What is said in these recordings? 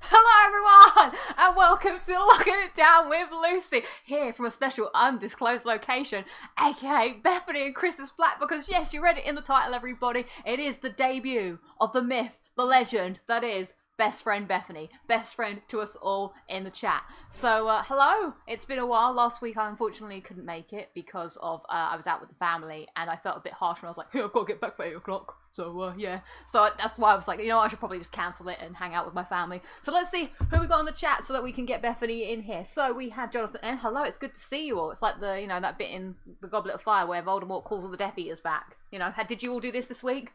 Hello everyone, and welcome to Locking It Down with Lucy, here from a special undisclosed location, aka Bethany and Chris's flat, because yes, you read it in the title everybody, it is the debut of the myth, the legend, that is best friend Bethany, best friend to us all in the chat. So, hello, it's been a while. Last week I unfortunately couldn't make it because of, I was out with the family and I felt a bit harsh when I was like, hey, I've got to get back for 8 o'clock. So, yeah. So that's why I was like, you know, I should probably just cancel it and hang out with my family. So let's see who we got in the chat so that we can get Bethany in here. So we have Jonathan and hello, it's good to see you all. It's like the, you know, that bit in the Goblet of Fire where Voldemort calls all the Death Eaters back. You know, did you all do this week?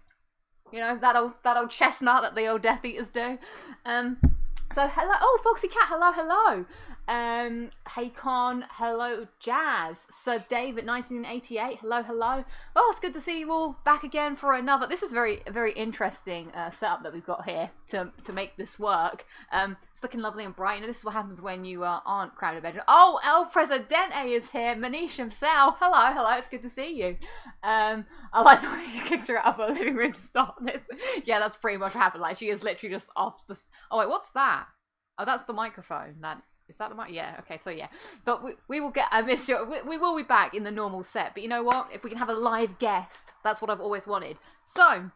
You know, that old chestnut that the old Death Eaters do. So hello, oh Foxy Cat, hello. Hey Con, hello Jazz. Sir David 1988, hello. Oh, it's good to see you all back again for another. This is very interesting setup that we've got here to make this work. It's looking lovely and bright. And this is what happens when you aren't crowded in bedroom. Oh, El Presidente is here. Manish himself. Hello. It's good to see you. I like the way you kicked her out of her living room to start this. Yeah, that's pretty much what happened. Like she is literally just off the. Oh wait, what's that? Oh, that's the microphone. Is that the mic? Yeah, okay, so yeah. But we will get, I miss you, we will be back in the normal set. But you know what? If we can have a live guest, that's what I've always wanted. So,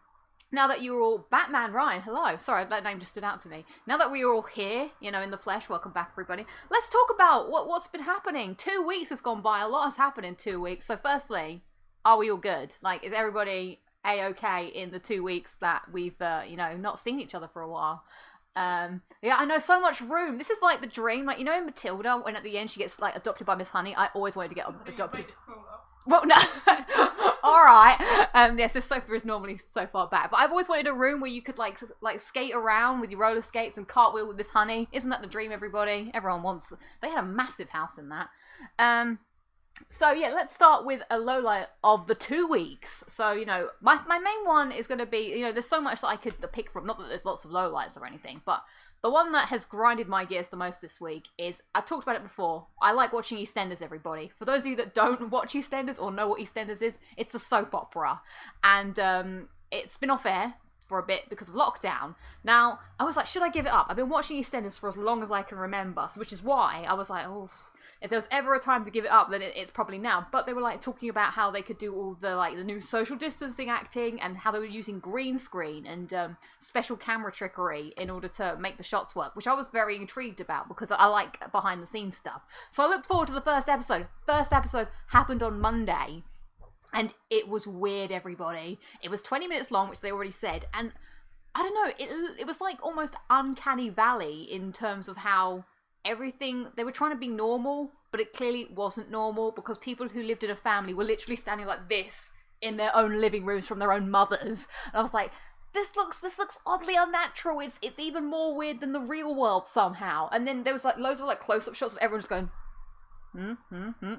now that you're all, Batman Ryan, hello. Sorry, that name just stood out to me. Now that we are all here, you know, in the flesh, welcome back everybody. Let's talk about what's been happening. 2 weeks has gone by, a lot has happened in 2 weeks. So firstly, are we all good? Like, is everybody A-okay in the 2 weeks that we've, you know, not seen each other for a while? Yeah, I know, so much room. This is like the dream, like, you know in Matilda, when at the end she gets, like, adopted by Miss Honey? I always wanted to get adopted. Well, no. Alright. Yes, this sofa is normally so far back, but I've always wanted a room where you could, like skate around with your roller skates and cartwheel with Miss Honey. Isn't that the dream, everybody? Everyone wants... They had a massive house in that. So yeah, let's start with a lowlight of the 2 weeks. So, you know, my main one is going to be, you know, there's so much that I could pick from. Not that there's lots of lowlights or anything, but the one that has grinded my gears the most this week is, I've talked about it before, I like watching EastEnders, everybody. For those of you that don't watch EastEnders or know what EastEnders is, it's a soap opera. And it's been off air for a bit because of lockdown. Now, I was like, should I give it up? I've been watching EastEnders for as long as I can remember, so which is why I was like, oh... If there was ever a time to give it up, then it's probably now. But they were like talking about how they could do all the the new social distancing acting and how they were using green screen and special camera trickery in order to make the shots work, which I was very intrigued about because I like behind the scenes stuff. So I looked forward to the first episode. First episode happened on Monday, and it was weird, everybody. It was 20 minutes long, which they already said, and I don't know, it was like almost Uncanny Valley in terms of how everything, they were trying to be normal, but it clearly wasn't normal because people who lived in a family were literally standing like this in their own living rooms from their own mothers. And I was like, this looks oddly unnatural. It's even more weird than the real world somehow. And then there was like loads of like close-up shots of everyone just going, and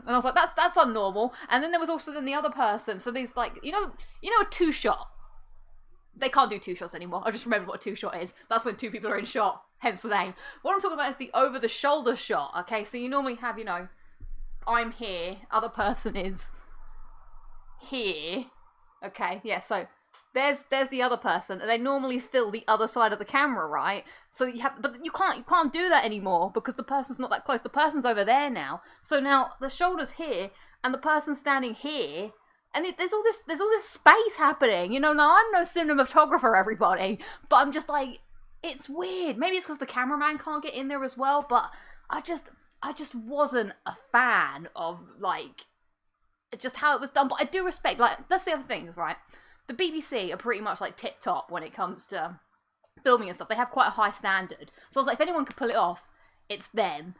I was like, that's unnormal. And then there was also then the other person. So these like, you know a two-shot. They can't do two shots anymore. I just remembered what a two-shot is. That's when two people are in shot, hence the name. What I'm talking about is the over-the-shoulder shot, okay? So you normally have, you know, I'm here, other person is here. Okay, yeah, so there's the other person, and they normally fill the other side of the camera, right? So you have, but you can't do that anymore because the person's not that close. The person's over there now. So now the shoulder's here, and the person's standing here. And there's all this space happening, you know. Now I'm no cinematographer, everybody, but I'm just like, it's weird. Maybe it's because the cameraman can't get in there as well. But I just wasn't a fan of like just how it was done. But I do respect, like, that's the other thing, right? The BBC are pretty much like tip top when it comes to filming and stuff. They have quite a high standard. So I was like, if anyone could pull it off, it's them.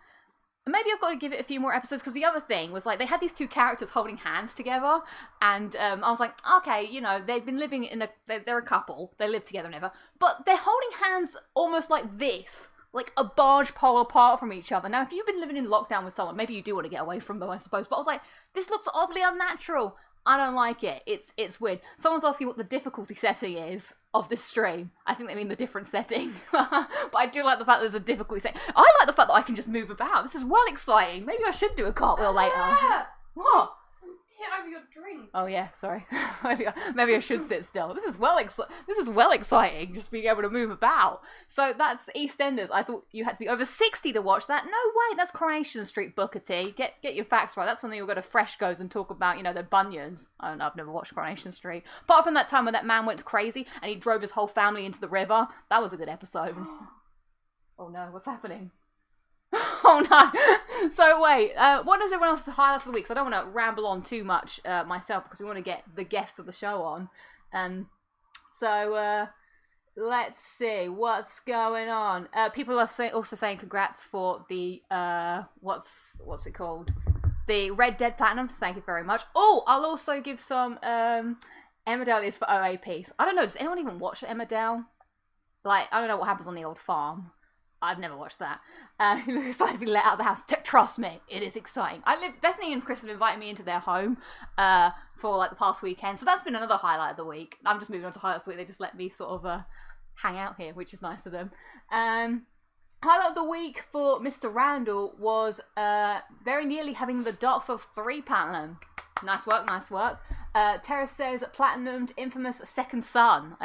Maybe I've got to give it a few more episodes, because the other thing was, like, they had these two characters holding hands together, and I was like, okay, you know, they've been living in they're a couple, they live together and ever, but they're holding hands almost like this, like a barge pole apart from each other. Now, if you've been living in lockdown with someone, maybe you do want to get away from them, I suppose, but I was like, this looks oddly unnatural. I don't like it. It's weird. Someone's asking what the difficulty setting is of this stream. I think they mean the different setting. But I do like the fact there's a difficulty setting. I like the fact that I can just move about. This is well exciting. Maybe I should do a cartwheel later. What? hit over your drink. Oh yeah, sorry. Maybe I should sit still. This is well exciting, just being able to move about. So that's EastEnders. I thought you had to be over 60 to watch that. No way, that's Coronation Street, Booker T. Get your facts right. That's when they all go to Freshco's and talk about, their bunions. I don't know, I've never watched Coronation Street. Apart from that time when that man went crazy and he drove his whole family into the river. That was a good episode. Oh no, what's happening? Oh no! So wait, what is everyone else's highlights of the week? So I don't want to ramble on too much myself because we want to get the guest of the show on. So let's see what's going on. People are also saying congrats for the what's it called? The Red Dead Platinum. Thank you very much. Oh, I'll also give some Emmerdale is for OAP. I don't know. Does anyone even watch Emmerdale? Like, I don't know what happens on the old farm. I've never watched that. Excited to be let out of the house. Trust me, it is exciting. Bethany and Chris have invited me into their home for like the past weekend, so that's been another highlight of the week. I'm just moving on to highlights of the week. They just let me sort of hang out here, which is nice of them. Highlight of the week for Mr. Randall was very nearly having the Dark Souls 3 Platinum. Nice work, nice work. Terrace says platinumed Infamous Second Son.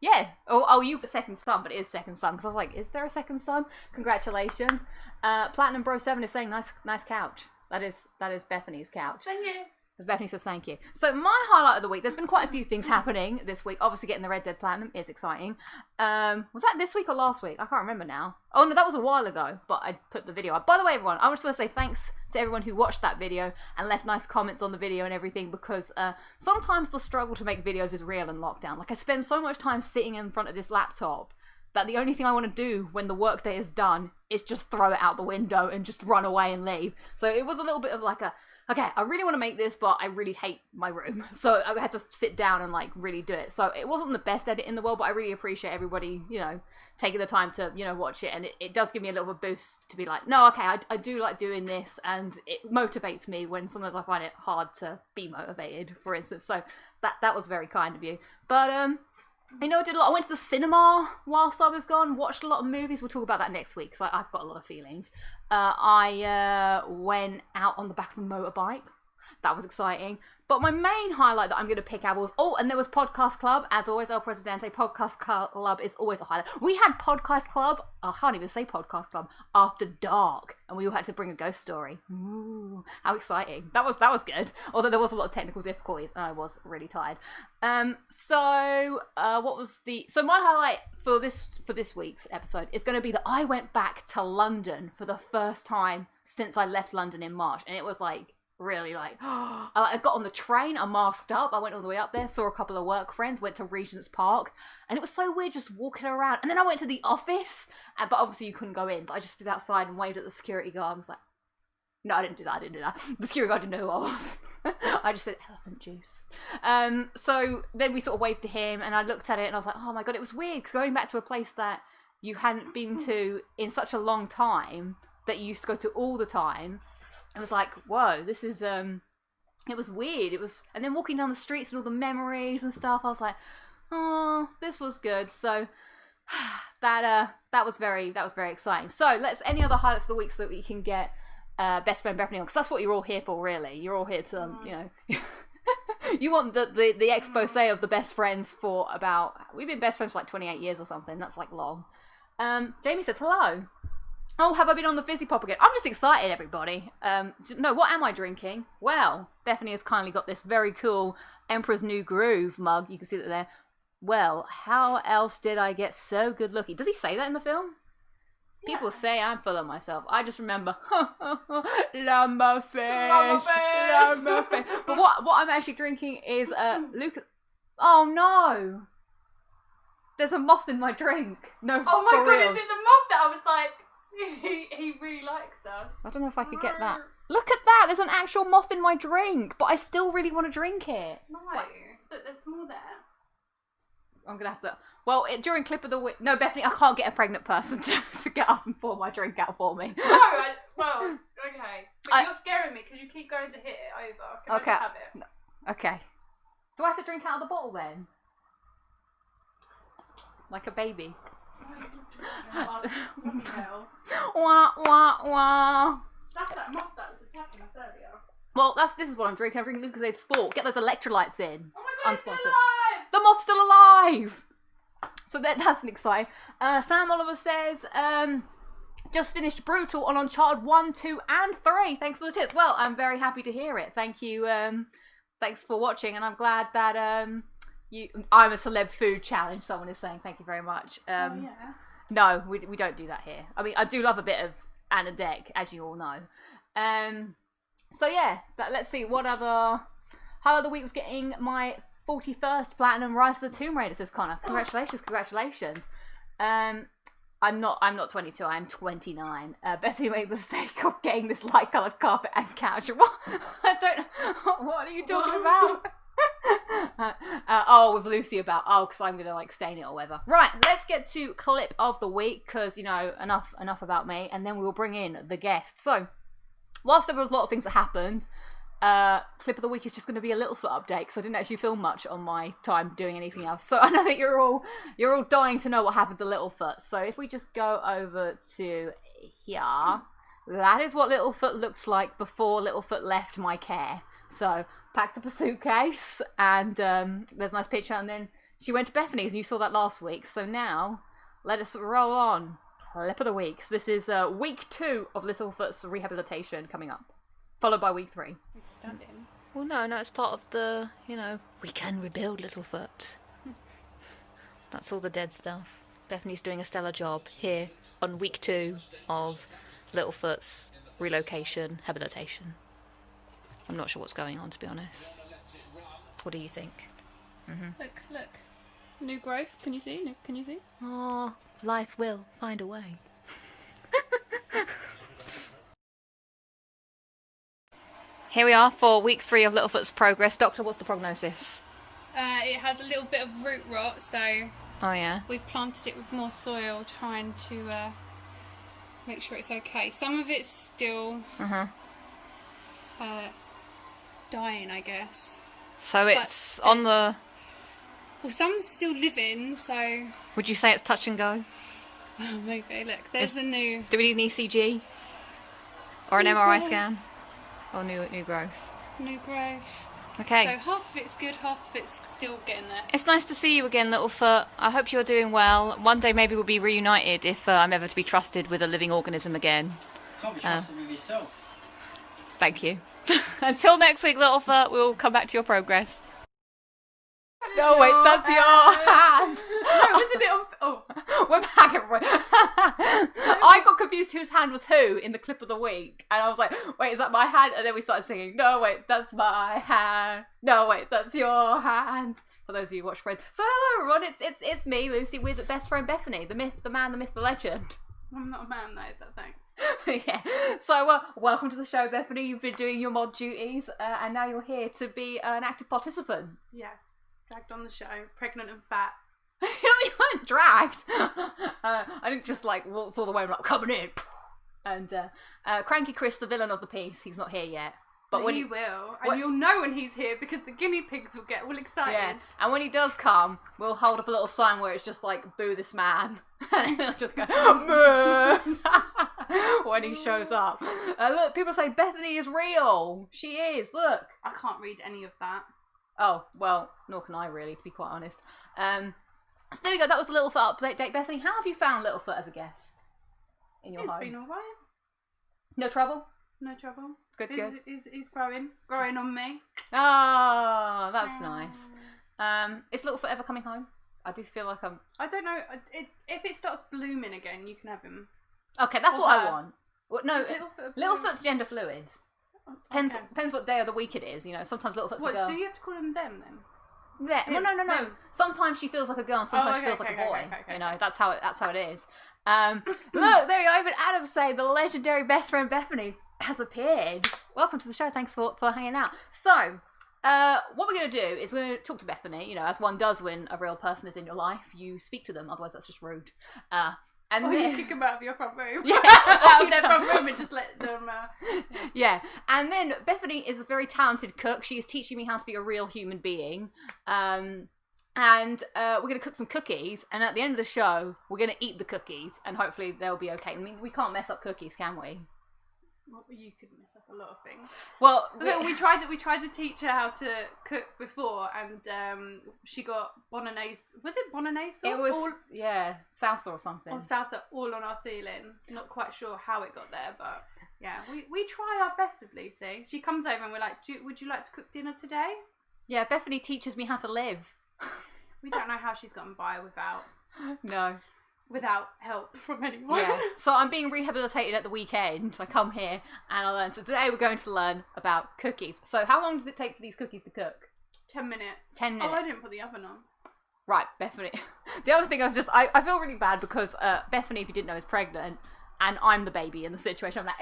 Yeah. Oh, you for Second Son, but it is Second Son. Because I was like, is there a Second Son? Congratulations. Platinum Bro 7 is saying nice couch. That is Bethany's couch. Thank you. Bethany says thank you. So my highlight of the week, there's been quite a few things happening this week. Obviously getting the Red Dead Platinum is exciting. Was that this week or last week? I can't remember now. Oh no, that was a while ago, but I put the video up. By the way, everyone, I just want to say thanks to everyone who watched that video and left nice comments on the video and everything, because sometimes the struggle to make videos is real in lockdown. Like, I spend so much time sitting in front of this laptop that the only thing I want to do when the workday is done is just throw it out the window and just run away and leave. So it was a little bit of like okay, I really want to make this, but I really hate my room. So I had to sit down and like really do it. So it wasn't the best edit in the world, but I really appreciate everybody, taking the time to, watch it. And it does give me a little boost to be like, no, okay, I do like doing this. And it motivates me when sometimes I find it hard to be motivated, for instance. So that was very kind of you. But, I did a lot. I went to the cinema whilst I was gone, watched a lot of movies. We'll talk about that next week, because I've got a lot of feelings. I went out on the back of a motorbike. That was exciting. But my main highlight that I'm going to pick out was, and there was Podcast Club. As always, El Presidente, Podcast Club is always a highlight. We had Podcast Club, I can't even say Podcast Club, after dark. And we all had to bring a ghost story. Ooh, how exciting. That was good. Although there was a lot of technical difficulties and I was really tired. So my highlight for this week's episode is going to be that I went back to London for the first time since I left London in March. And it was like, really I got on the train, I masked up, I went all the way up there, saw a couple of work friends, went to Regent's Park, and it was so weird just walking around. And then I went to the office, but obviously you couldn't go in, but I just stood outside and waved at the security guard. I was like, no, I didn't do that. The security guard didn't know who I was. I just said elephant juice. So then we sort of waved to him, and I looked at it and I was like, oh my god, it was weird, 'cause going back to a place that you hadn't been to in such a long time, that you used to go to all the time. It was like, whoa, this is, it was weird. And then walking down the streets and all the memories and stuff, I was like, oh, this was good. So that was very exciting. So any other highlights of the week so that we can get Best Friend Bethany on, because that's what you're all here for, really. You're all here to, you want the expose of the best friends for we've been best friends for like 28 years or something. That's like long. Jamie says, hello. Oh, have I been on the fizzy pop again? I'm just excited, everybody. No, what am I drinking? Well, Bethany has kindly got this very cool Emperor's New Groove mug. You can see that there. Well, how else did I get so good looking? Does he say that in the film? Yeah. People say I'm full of myself. I just remember, lumber fish. But what I'm actually drinking is Luke. Oh no! There's a moth in my drink. No, oh my god, real. is it the moth that I was like? He really likes us. I don't know if I could get that. Look at that! There's an actual moth in my drink, but I still really want to drink it. No, but there's more there. I'm gonna have to. Well, during clip of the week. No, Bethany, I can't get a pregnant person to get up and pour my drink out for me. No, well, okay. But you're scaring me because you keep going to hit it over. Can I just have it? No. Okay. Do I have to drink out of the bottle then? Like a baby. Wah, wah, wah. That's that moth that was attacking us earlier. well, this is what I'm drinking. I'm drinking Lucozade Sport. Get those electrolytes in. Oh my god, Unsponsored. it's still alive! The moth's still alive! So that's an exciting. Sam Oliver says, just finished Brutal on Uncharted 1, 2, and 3. Thanks for the tips. Well, I'm very happy to hear it. Thank you. Thanks for watching, and I'm glad that I'm a celeb food challenge. Someone is saying thank you very much. Yeah. No, we don't do that here. I mean, I do love a bit of Anna Deck, as you all know. So yeah, let's see how the week was getting my 41st Platinum Rise of the Tomb Raider, says Connor. Congratulations. I'm not 22, I'm 29. Bethany made the mistake of getting this light coloured carpet and couch. What? I don't know. What are you talking about? With Lucy about, because I'm going to stain it or whatever. Right, let's get to clip of the week, because, enough about me, and then we will bring in the guest. So, whilst there was a lot of things that happened, clip of the week is just going to be a Littlefoot update, because I didn't actually film much on my time doing anything else. So I know that you're all dying to know what happened to Littlefoot. So if we just go over to here, that is what Littlefoot looked like before Littlefoot left my care. So packed up a suitcase, and there's a nice picture, and then she went to Bethanys, and you saw that last week. So now let us roll on. Clip of the week. So this is week 2 of Littlefoot's rehabilitation coming up, followed by week 3. He's standing. Well, no, it's part of the, we can rebuild Littlefoot. That's all the dead stuff. Bethany's doing a stellar job here on week 2 of Littlefoot's relocation, habilitation. I'm not sure what's going on, to be honest. What do you think? Look. New growth. Can you see? Oh, life will find a way. Here we are for week 3 of Littlefoot's progress. Doctor, what's the prognosis? It has a little bit of root rot, so Oh yeah. we've planted it with more soil, trying to make sure it's okay. Some of it's still dying, I guess. So it's on the... Well, some's still living, so... Would you say it's touch and go? Maybe. Look, there's a new... Do we need an ECG? Or an MRI scan? Or new growth? New growth. Okay. So half of it's good, half of it's still getting there. It's nice to see you again, Littlefoot. I hope you're doing well. One day maybe we'll be reunited if I'm ever to be trusted with a living organism again. Can't be trusted with yourself. Thank you. Until next week, Littlefoot, we'll come back to your progress. No, wait, that's your hand. No, wasn't it on... Oh. We're back, everyone. I got confused whose hand was who in the clip of the week. And I was like, wait, is that my hand? And then we started singing, no, wait, that's my hand. No, wait, that's your hand. For those of you who watch Friends. So hello, everyone. It's me, Lucy, with best friend Bethany. The myth, the man, the myth, the legend. I'm not a man, though, but thanks. Yeah. So, welcome to the show, Bethany. You've been doing your mod duties, and now you're here to be an active participant. Yes. Dragged on the show, pregnant and fat. You weren't dragged. I didn't just waltz all the way and coming in. And Cranky Chris, the villain of the piece, he's not here yet. But when he will, and you'll know when he's here because the guinea pigs will get all excited. Yeah. And when he does come, we'll hold up a little sign where it's just boo this man. And he'll just go, when he shows up. Look, people say Bethany is real. She is, look. I can't read any of that. Oh, well, nor can I really, to be quite honest. So there we go, that was the Littlefoot update. Bethany, how have you found Littlefoot as a guest in your home? It's been alright. No trouble? No trouble. Good. He's growing on me. Oh, that's nice. Is Littlefoot ever coming home? I do feel like I don't know. If it starts blooming again, you can have him. Okay, that's what I want. Well, no, Littlefoot's gender fluid. Depends what day of the week it is. Sometimes Littlefoot's a girl. Do you have to call him them then? Yeah. Well, no. Sometimes she feels like a girl, and sometimes she feels like a boy. Okay. That's how it is. Look, there you go. Even Adam say the legendary best friend Bethany has appeared. Welcome to the show. Thanks for hanging out. So, what we're going to do is we're going to talk to Bethany. As one does when a real person is in your life, you speak to them. Otherwise, that's just rude. And then you kick them out of your front room. Yeah, out of their front room and just let them... Yeah, and then Bethany is a very talented cook. She is teaching me how to be a real human being. And we're going to cook some cookies, and at the end of the show, we're going to eat the cookies, and hopefully they'll be okay. I mean, we can't mess up cookies, can we? Well, you could mess up a lot of things. Well, Look, we tried to teach her how to cook before, and she got bolognese. Was it bolognese sauce? it was salsa or something. or salsa all on our ceiling. Not quite sure how it got there, but yeah, we try our best with Lucy. She comes over and we're like, would you like to cook dinner today? Yeah, Bethany teaches me how to live. We don't know how she's gotten by without help from anyone. Yeah. So I'm being rehabilitated at the weekend. I come here and I learn. So today we're going to learn about cookies. So how long does it take for these cookies to cook? 10 minutes. 10 minutes. Oh, I didn't put the oven on. Right, Bethany. The other thing I feel really bad because Bethany, if you didn't know, is pregnant. And I'm the baby in the situation. I'm like,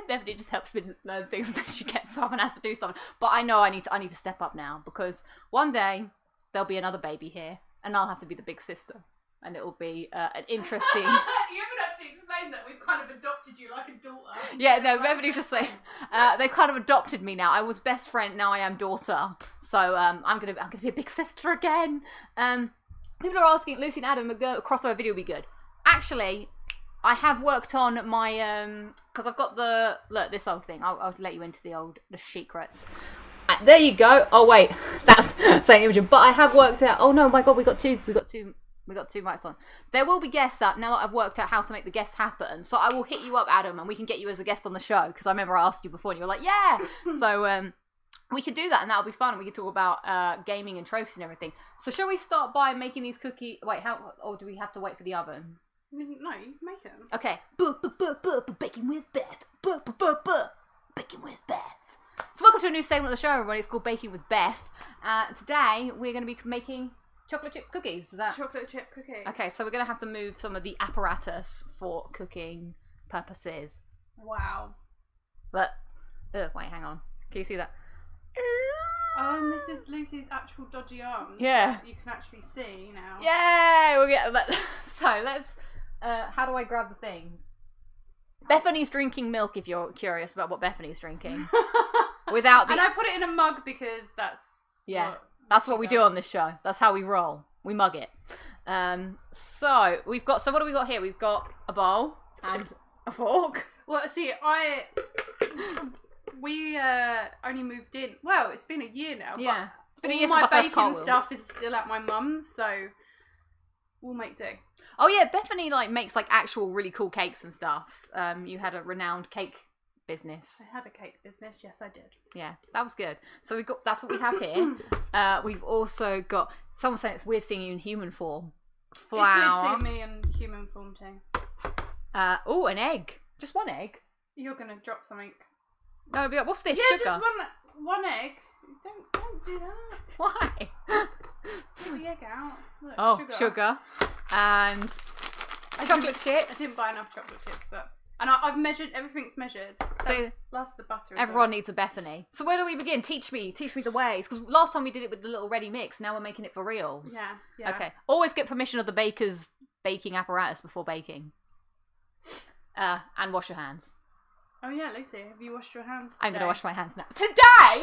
Bethany just helps me learn things, and then she gets up and has to do something. But I know I need to step up now, because one day there'll be another baby here, and I'll have to be the big sister, and it will be an interesting. You haven't actually explained that we've kind of adopted you like a daughter. Yeah, no, Bethany's just saying they've kind of adopted me now. I was best friend, now I am daughter. So I'm gonna be a big sister again. People are asking, Lucy and Adam, a crossover video would be good. Actually, I have worked on my because I've got this old thing. I'll let you into the secrets. There you go. Oh wait, that's saying Imogen. But I have worked out. Oh no, my God, we got two mics on. There will be guests up now that I've worked out how to make the guests happen. So I will hit you up, Adam, and we can get you as a guest on the show, because I remember I asked you before and you were like, yeah. So we could do that, and that'll be fun. We could talk about gaming and trophies and everything. So shall we start by making these cookies? Wait, or do we have to wait for the oven? No, you can make them. Okay. Baking with Beth. Baking with Beth. So welcome to a new segment of the show, everybody. It's called Baking with Beth. Today we're going to be making chocolate chip cookies. Is that chocolate chip cookies? Okay, so we're going to have to move some of the apparatus for cooking purposes. Wow. But wait, hang on. Can you see that? Oh, and this is Lucy's actual dodgy arms. Yeah. You can actually see now. Yay! We'll get that. So let's. How do I grab the things? Bethany's drinking milk. If you're curious about what Bethany's drinking, without the. And I put it in a mug because that's what we do on this show. That's how we roll. We mug it. So we've got. So what do we got here? We've got a bowl and a fork. Well, see, we only moved in. Well, it's been a year now. Yeah, it's been a all year my since our first car baking stuff is still at my mum's, so we'll make do. Oh yeah, Bethany makes actual really cool cakes and stuff. You had a renowned cake business. I had a cake business. Yes, I did. Yeah, that was good. So that's what we have here. We've also got. Someone saying it's weird seeing you in human form. Flour. It's weird seeing me in human form too. An egg. Just one egg. You're gonna drop something. No, but what's this? Yeah, Sugar? just one egg. Don't do that. Why? Pull the egg out. Look, sugar. And chocolate chips. I didn't buy enough chocolate chips, but I've measured. Everything's measured. So plus the butter. Everyone needs a Bethany. So where do we begin? Teach me the ways. Because last time we did it with the little ready mix. Now we're making it for reals. Yeah. Okay. Always get permission of the baker's baking apparatus before baking. And wash your hands. Oh yeah, Lucy, have you washed your hands today? I'm going to wash my hands now. Today? I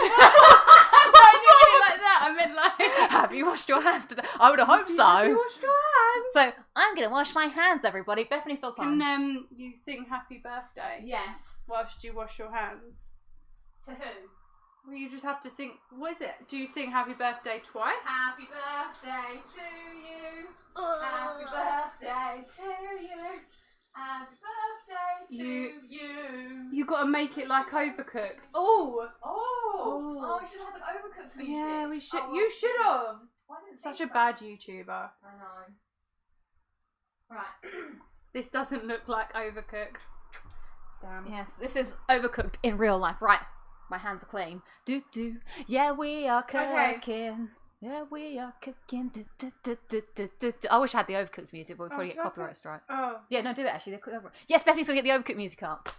didn't mean it like that. I meant like... Have you washed your hands today? I would have hoped so. Have you washed your hands? So, I'm going to wash my hands, everybody. Bethany, still time. Can you sing happy birthday? Yes. Whilst you wash your hands? To who? Well, you just have to sing... What is it? Do you sing happy birthday twice? Happy birthday to you. Happy birthday to you. Happy birthday to you. You got to make it like overcooked. Oh, I should have had an overcooked music. yeah, we should. Oh, you should have. Why didn't Such a think bad YouTuber. I know. Right. This doesn't look like overcooked. Damn. Yes, this is overcooked in real life. Right. My hands are clean. Do. Yeah, we are cooking. Okay. Yeah, we are cooking. Do. I wish I had the overcooked music, but we'd probably get should I copyright put- strike. Oh. Yeah, no, do it actually. Yes, Bethany's gonna get the overcooked music up.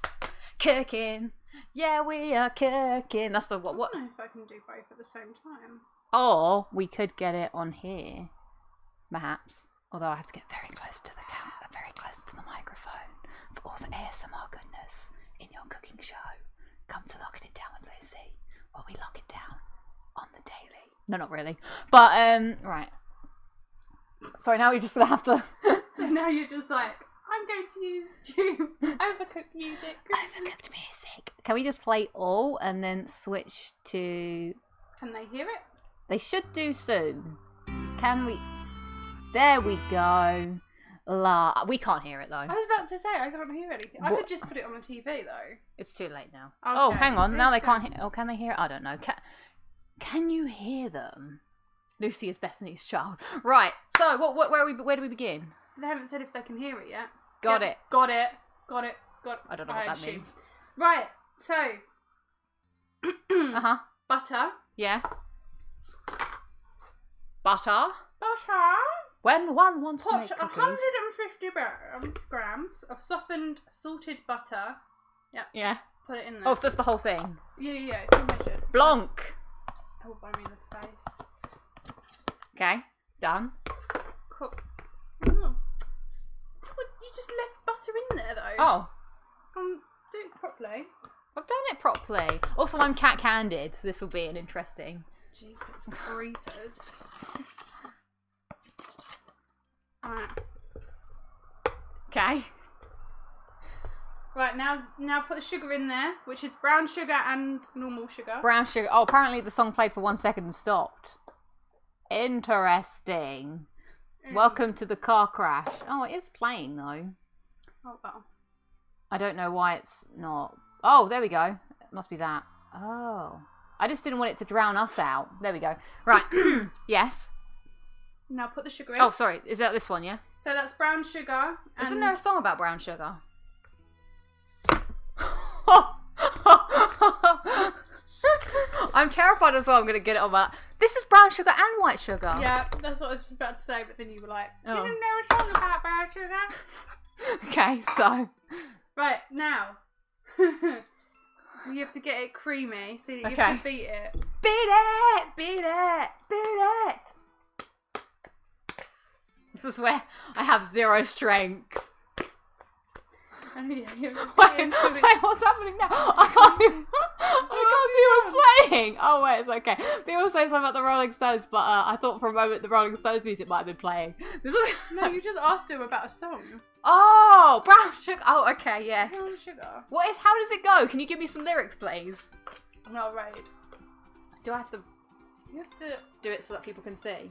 Cooking. Yeah, we are cooking. That's the what? I don't know if I can do both at the same time. Or we could get it on here, perhaps. Although I have to get very close to the camera, very close to the microphone for all the ASMR goodness in your cooking show. Come to Locking It Down with Lucy, while we lock it down on the daily. No, not really. But right. So now you're just gonna have to. So now you're just like, I'm going to use overcooked music. Overcooked music. Can we just play all and then switch to... Can they hear it? They should do soon. Can we... There we go. We can't hear it though. I was about to say, I can't hear anything. I could just put it on the TV though. It's too late now. Okay. Oh, hang on. Now they can't hear... Oh, can they hear it? I don't know. Can you hear them? Lucy is Bethany's child. Right. So, where do we begin? They haven't said if they can hear it yet. Got it. Got it. I don't know what that means. Right. So. Uh-huh. Butter. Yeah. Butter. Butter. When one wants to make Put cookies. 150 grams of softened salted butter. Yep. Yeah. Put it in there. Oh, so that's the whole thing. Yeah, it's all measured. Blanc. Oh, by me in the face. Okay. Done. Cool. Oh. You just left butter in there though. Oh. Do it properly. I've done it properly. Also, I'm cat-candid, so this will be an interesting... Jeepers creepers. Alright. Okay. Right, now put the sugar in there, which is brown sugar and normal sugar. Brown sugar. Oh, apparently the song played for 1 second and stopped. Interesting. Welcome to the car crash. Oh, it is playing, though. Oh, well. I don't know why it's not... Oh, there we go. It must be that. Oh. I just didn't want it to drown us out. There we go. Right. Yes. Now put the sugar in. Oh, sorry. Is that this one, yeah? So that's brown sugar. Isn't there a song about brown sugar? I'm terrified as well. I'm going to get it on that. This is brown sugar and white sugar. Yeah, that's what I was just about to say, but then you were like, Oh. isn't there a song about brown sugar? Okay, so... Right, now. You have to get it creamy, so you have to beat it. Beat it! This is where I have zero strength. And you have to beat Wait, it until what's happening now? I can't see what's playing. Oh wait, it's okay. People say something about the Rolling Stones, but I thought for a moment the Rolling Stones music might have been playing. This is... No, you just asked him about a song. Oh, brown sugar. Oh, okay, yes. Brown sugar. How does it go? Can you give me some lyrics, please? No, right. Do I have to You have to... do it so that people can see?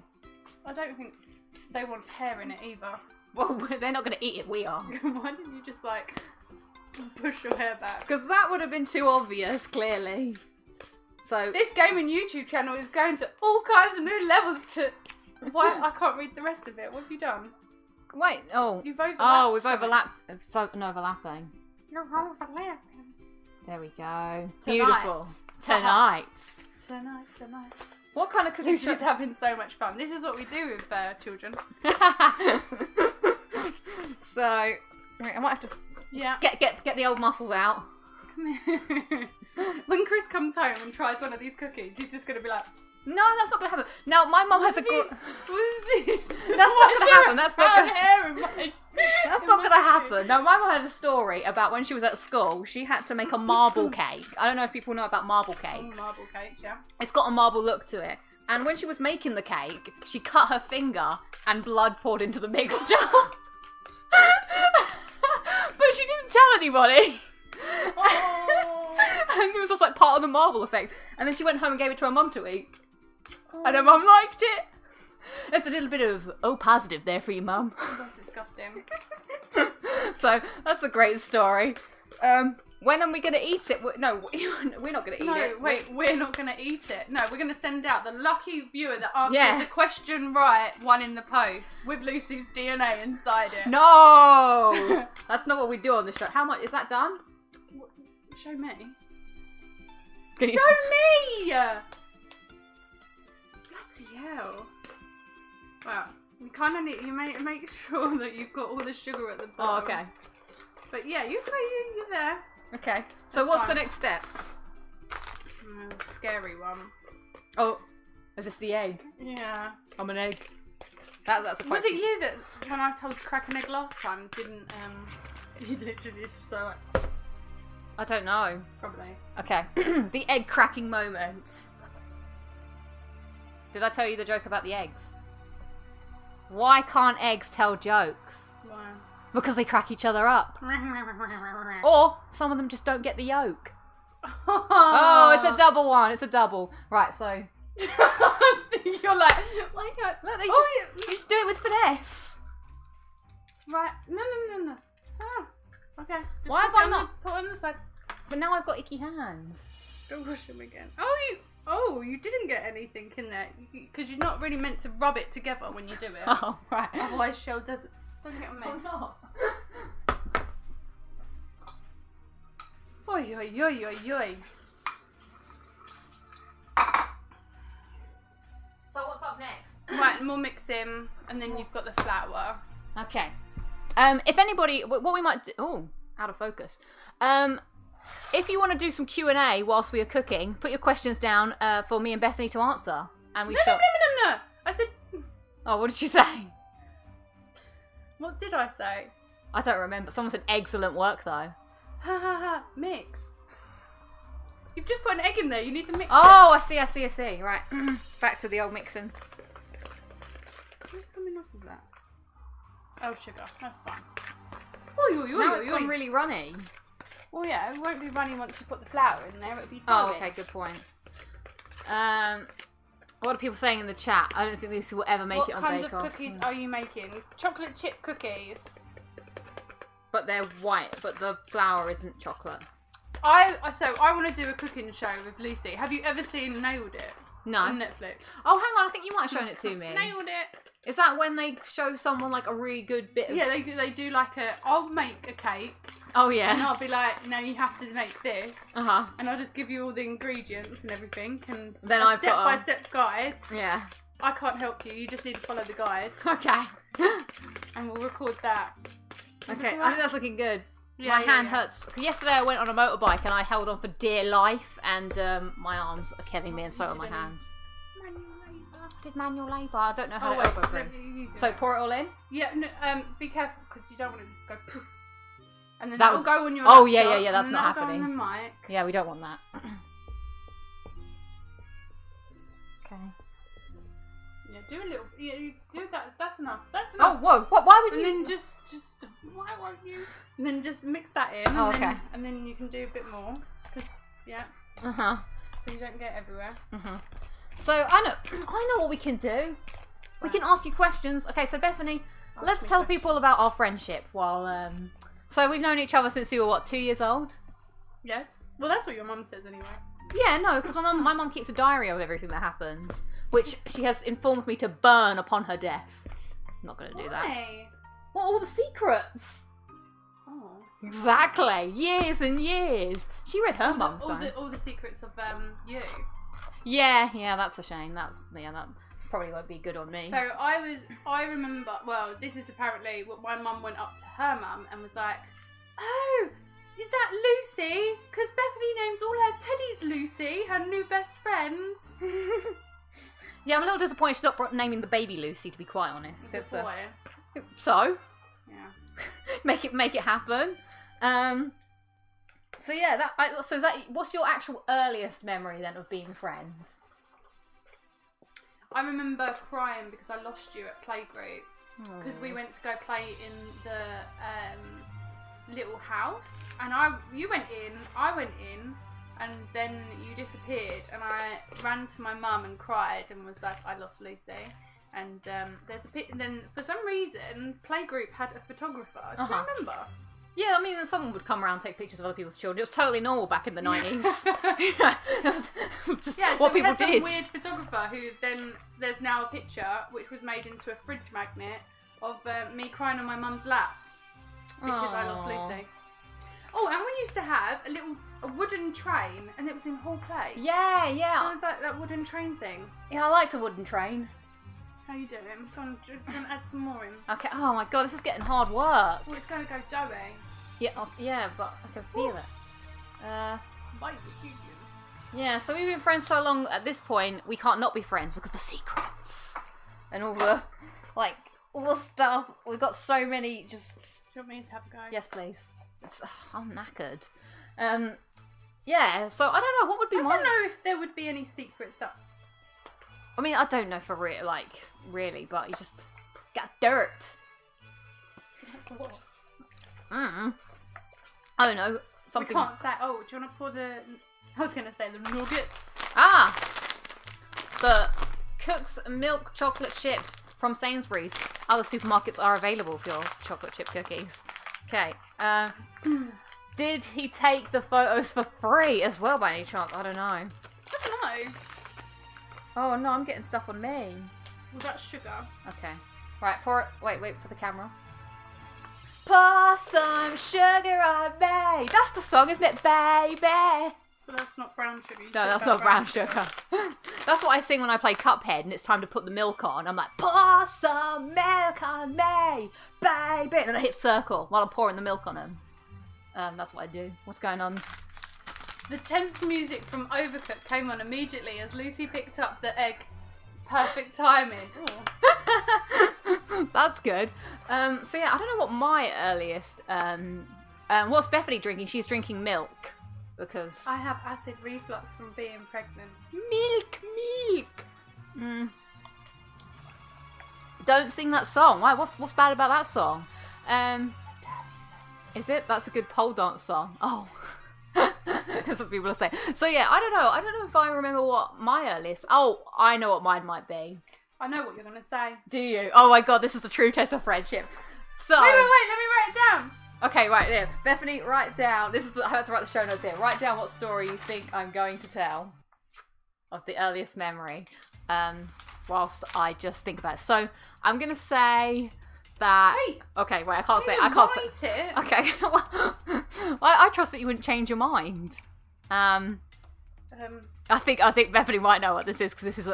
I don't think they want hair in it either. Well, they're not going to eat it, we are. Why didn't you just, like, push your hair back? Because that would have been too obvious, clearly. So... This gaming YouTube channel is going to all kinds of new levels to... Why? I can't read the rest of it. What have you done? Wait, oh. You've overlapped. Oh, we've something. overlapped. So, no, overlapping. You're overlapping. There we go. Tonight. Beautiful. Tonight. Tonight. What kind of cookies? She's having so much fun. This is what we do with children. So, right, I might have to Yeah. get the old muscles out. When Chris comes home and tries one of these cookies, he's just going to be like, No, that's not going to happen. Now, my mum has a... What is this? That's not going to happen. That's not going to happen. That's not going to happen. No, my mum had a story about when she was at school, she had to make a marble cake. I don't know if people know about marble cakes. Marble cake, yeah. It's got a marble look to it. And when she was making the cake, she cut her finger and blood poured into the mixture. But she didn't tell anybody. Oh. And it was just like part of the marble effect. And then she went home and gave it to her mum to eat. And her mum liked it. There's a little bit of O positive there for you, mum. That's disgusting. So that's a great story. When are we going to eat it? No, we're not going to eat it. No, wait, we're not going to eat it. No, we're going to send out the lucky viewer that answers the question right, one in the post, with Lucy's DNA inside it. No! That's not what we do on the show. How much? Is that done? Show me. Can you Show me! Bloody hell. Well, we kind of need, you make sure that you've got all the sugar at the bottom. Oh, okay. But yeah, you're there. Okay. So That's what's fine. the next step? Scary one. Oh, is this the egg? Yeah. I'm an egg. That's a Was question. it you that, when I told to crack an egg last time, didn't, you literally just so like... I don't know. Probably. Okay. The egg cracking moment. Did I tell you the joke about the eggs? Why can't eggs tell jokes? Why? Because they crack each other up. Or some of them just don't get the yolk. Oh, it's a double one. It's a double. Right, so... You're like, why not? Look, Oh, you just do it with finesse. Right. No. Ah, okay. Just Why have I not... Put it on the side. But now I've got icky hands. Don't wash them again. You didn't get anything in there. Because you're not really meant to rub it together when you do it. Oh, right. Otherwise, Shell does it. Don't get on me. I'm not. Oi, oi, oi, oi, oi. So what's up next? Right, more mixing, and then you've got the flour. Okay. If anybody, what we might do... Oh, out of focus. If you want to do some Q&A whilst we are cooking, put your questions down for me and Bethany to answer. And we shall... No. I said... Oh, what did you say? What did I say? I don't remember. Someone said excellent work, though. Ha ha ha. Mix. You've just put an egg in there. You need to mix it. Oh, I see. Right. Back to the old mixing. What's coming off of that? Oh, sugar. That's fine. Now it's gone really runny. Well, yeah, it won't be runny once you put the flour in there. It'll be Oh, doughy. okay, good point. What are people saying in the chat? I don't think Lucy will ever make it on Bake Off. What kind of cookies are you making? Chocolate chip cookies. But they're white, but the flour isn't chocolate. I want to do a cooking show with Lucy. Have you ever seen Nailed It? No. On Netflix. Oh, hang on, I think you might have shown it to me. Nailed It. Is that when they show someone like a really good bit of... Yeah, they do like I'll make a cake. Oh, And yeah. I'll be like, no, you have to make this. Uh-huh. And I'll just give you all the ingredients and everything. And Then a I've got step-by-step guide. Yeah. I can't help you. You just need to follow the guide. Okay. And we'll record that. Okay, I think that's looking good. Yeah, My hand hurts. Yesterday I went on a motorbike and I held on for dear life, and my arms are killing me, and so are my hands. Did manual labour. I don't know how to elbow grease. So pour it all in? Yeah, no, be careful because you don't want it to just go poof. And then That that will would- go on your Oh, laptop, yeah, that's and not that'll go happening. on the mic. Yeah, we don't want that. Okay. Yeah, do a little. Yeah, you do that. That's enough. That's Oh, enough. whoa. What? Why would And you... then just why won't you? And then just mix that in. Oh, and then, okay. And then you can do a bit more. Yeah. Uh-huh. So you don't get everywhere. Mm-hmm. So I know what we can do. We can ask you questions. Okay, so Bethany, let's tell people about our friendship while so we've known each other since we were what, 2 years old? Yes. Well, that's what your mum says anyway. Yeah, no, because my mum keeps a diary of everything that happens, which she has informed me to burn upon her death. I'm not going to do that. Why? Well, all the secrets. Oh. Exactly. Years and years. She read her mum's diary. All the secrets of you. Yeah, that's a shame. That probably won't be good on me. So I remember, well, this is apparently what my mum went up to her mum and was like, oh, is that Lucy? Because Bethany names all her teddies Lucy, her new best friend. Yeah, I'm a little disappointed she's not naming the baby Lucy, to be quite honest. It's a boy. So, Yeah. make it happen. So yeah, what's your actual earliest memory then of being friends? I remember crying because I lost you at playgroup. Because we went to go play in the little house, and you went in, I went in, and then you disappeared, and I ran to my mum and cried and was like, I lost Lucy. And then for some reason, playgroup had a photographer. Do you remember? Yeah, I mean, someone would come around and take pictures of other people's children. It was totally normal back in the 90s. Just Yeah, what so we people had some did. weird photographer who then there's now a picture which was made into a fridge magnet of me crying on my mum's lap because I lost Aw. Lucy. Oh, and we used to have a wooden train, and it was in Hall Place. Yeah. What was that wooden train thing? Yeah, I liked a wooden train. How you doing? Do you want to add some more in? Okay. Oh my god, this is getting hard work. Well, it's going to go doughy. Yeah, but I can feel it. Bite the chicken. Yeah, so we've been friends so long. At this point, we can't not be friends because the secrets and all the stuff. We've got so many. Just Do you want me to have a go? yes, please. I'm knackered. Yeah. So I don't know what would be I my. don't know if there would be any secrets that. I mean, I don't know for real, really, but you just got dirt. I don't know. Something. We can't say. Oh, do you want to pour the? I was gonna say the nuggets. Ah, the Cook's milk chocolate chips from Sainsbury's. Other supermarkets are available for your chocolate chip cookies. Okay. Did he take the photos for free as well by any chance? I don't know. I don't know. Oh no, I'm getting stuff on me. Well, that's sugar. Okay. Right, pour it. Wait for the camera. Pour some sugar on me. That's the song, isn't it, baby? But that's not brown sugar. No, that's not brown sugar. That's what I sing when I play Cuphead and it's time to put the milk on. I'm like, pour some milk on me, baby. And then I hit circle while I'm pouring the milk on them. That's what I do. What's going on? The tense music from Overcooked came on immediately as Lucy picked up the egg. Perfect timing. That's good. So yeah, I don't know what my earliest. What's Bethany drinking? She's drinking milk. Because I have acid reflux from being pregnant. Milk. Don't sing that song. Why? What's bad about that song? Is it? That's a good pole dance song. Oh, that's what people say. So yeah, I don't know. I don't know if I remember what my earliest. Oh, I know what mine might be. I know what you're gonna say. Do you? Oh my god, this is the true test of friendship. So wait. Let me write it down. Okay, right there. Bethany, write down. I have to write the show notes here. Write down what story you think I'm going to tell of the earliest memory. Whilst I just think about it. So I'm gonna say that. Wait. Okay, wait. I can't say. It. Okay. I trust that you wouldn't change your mind. I think Bethany might know what this is because it's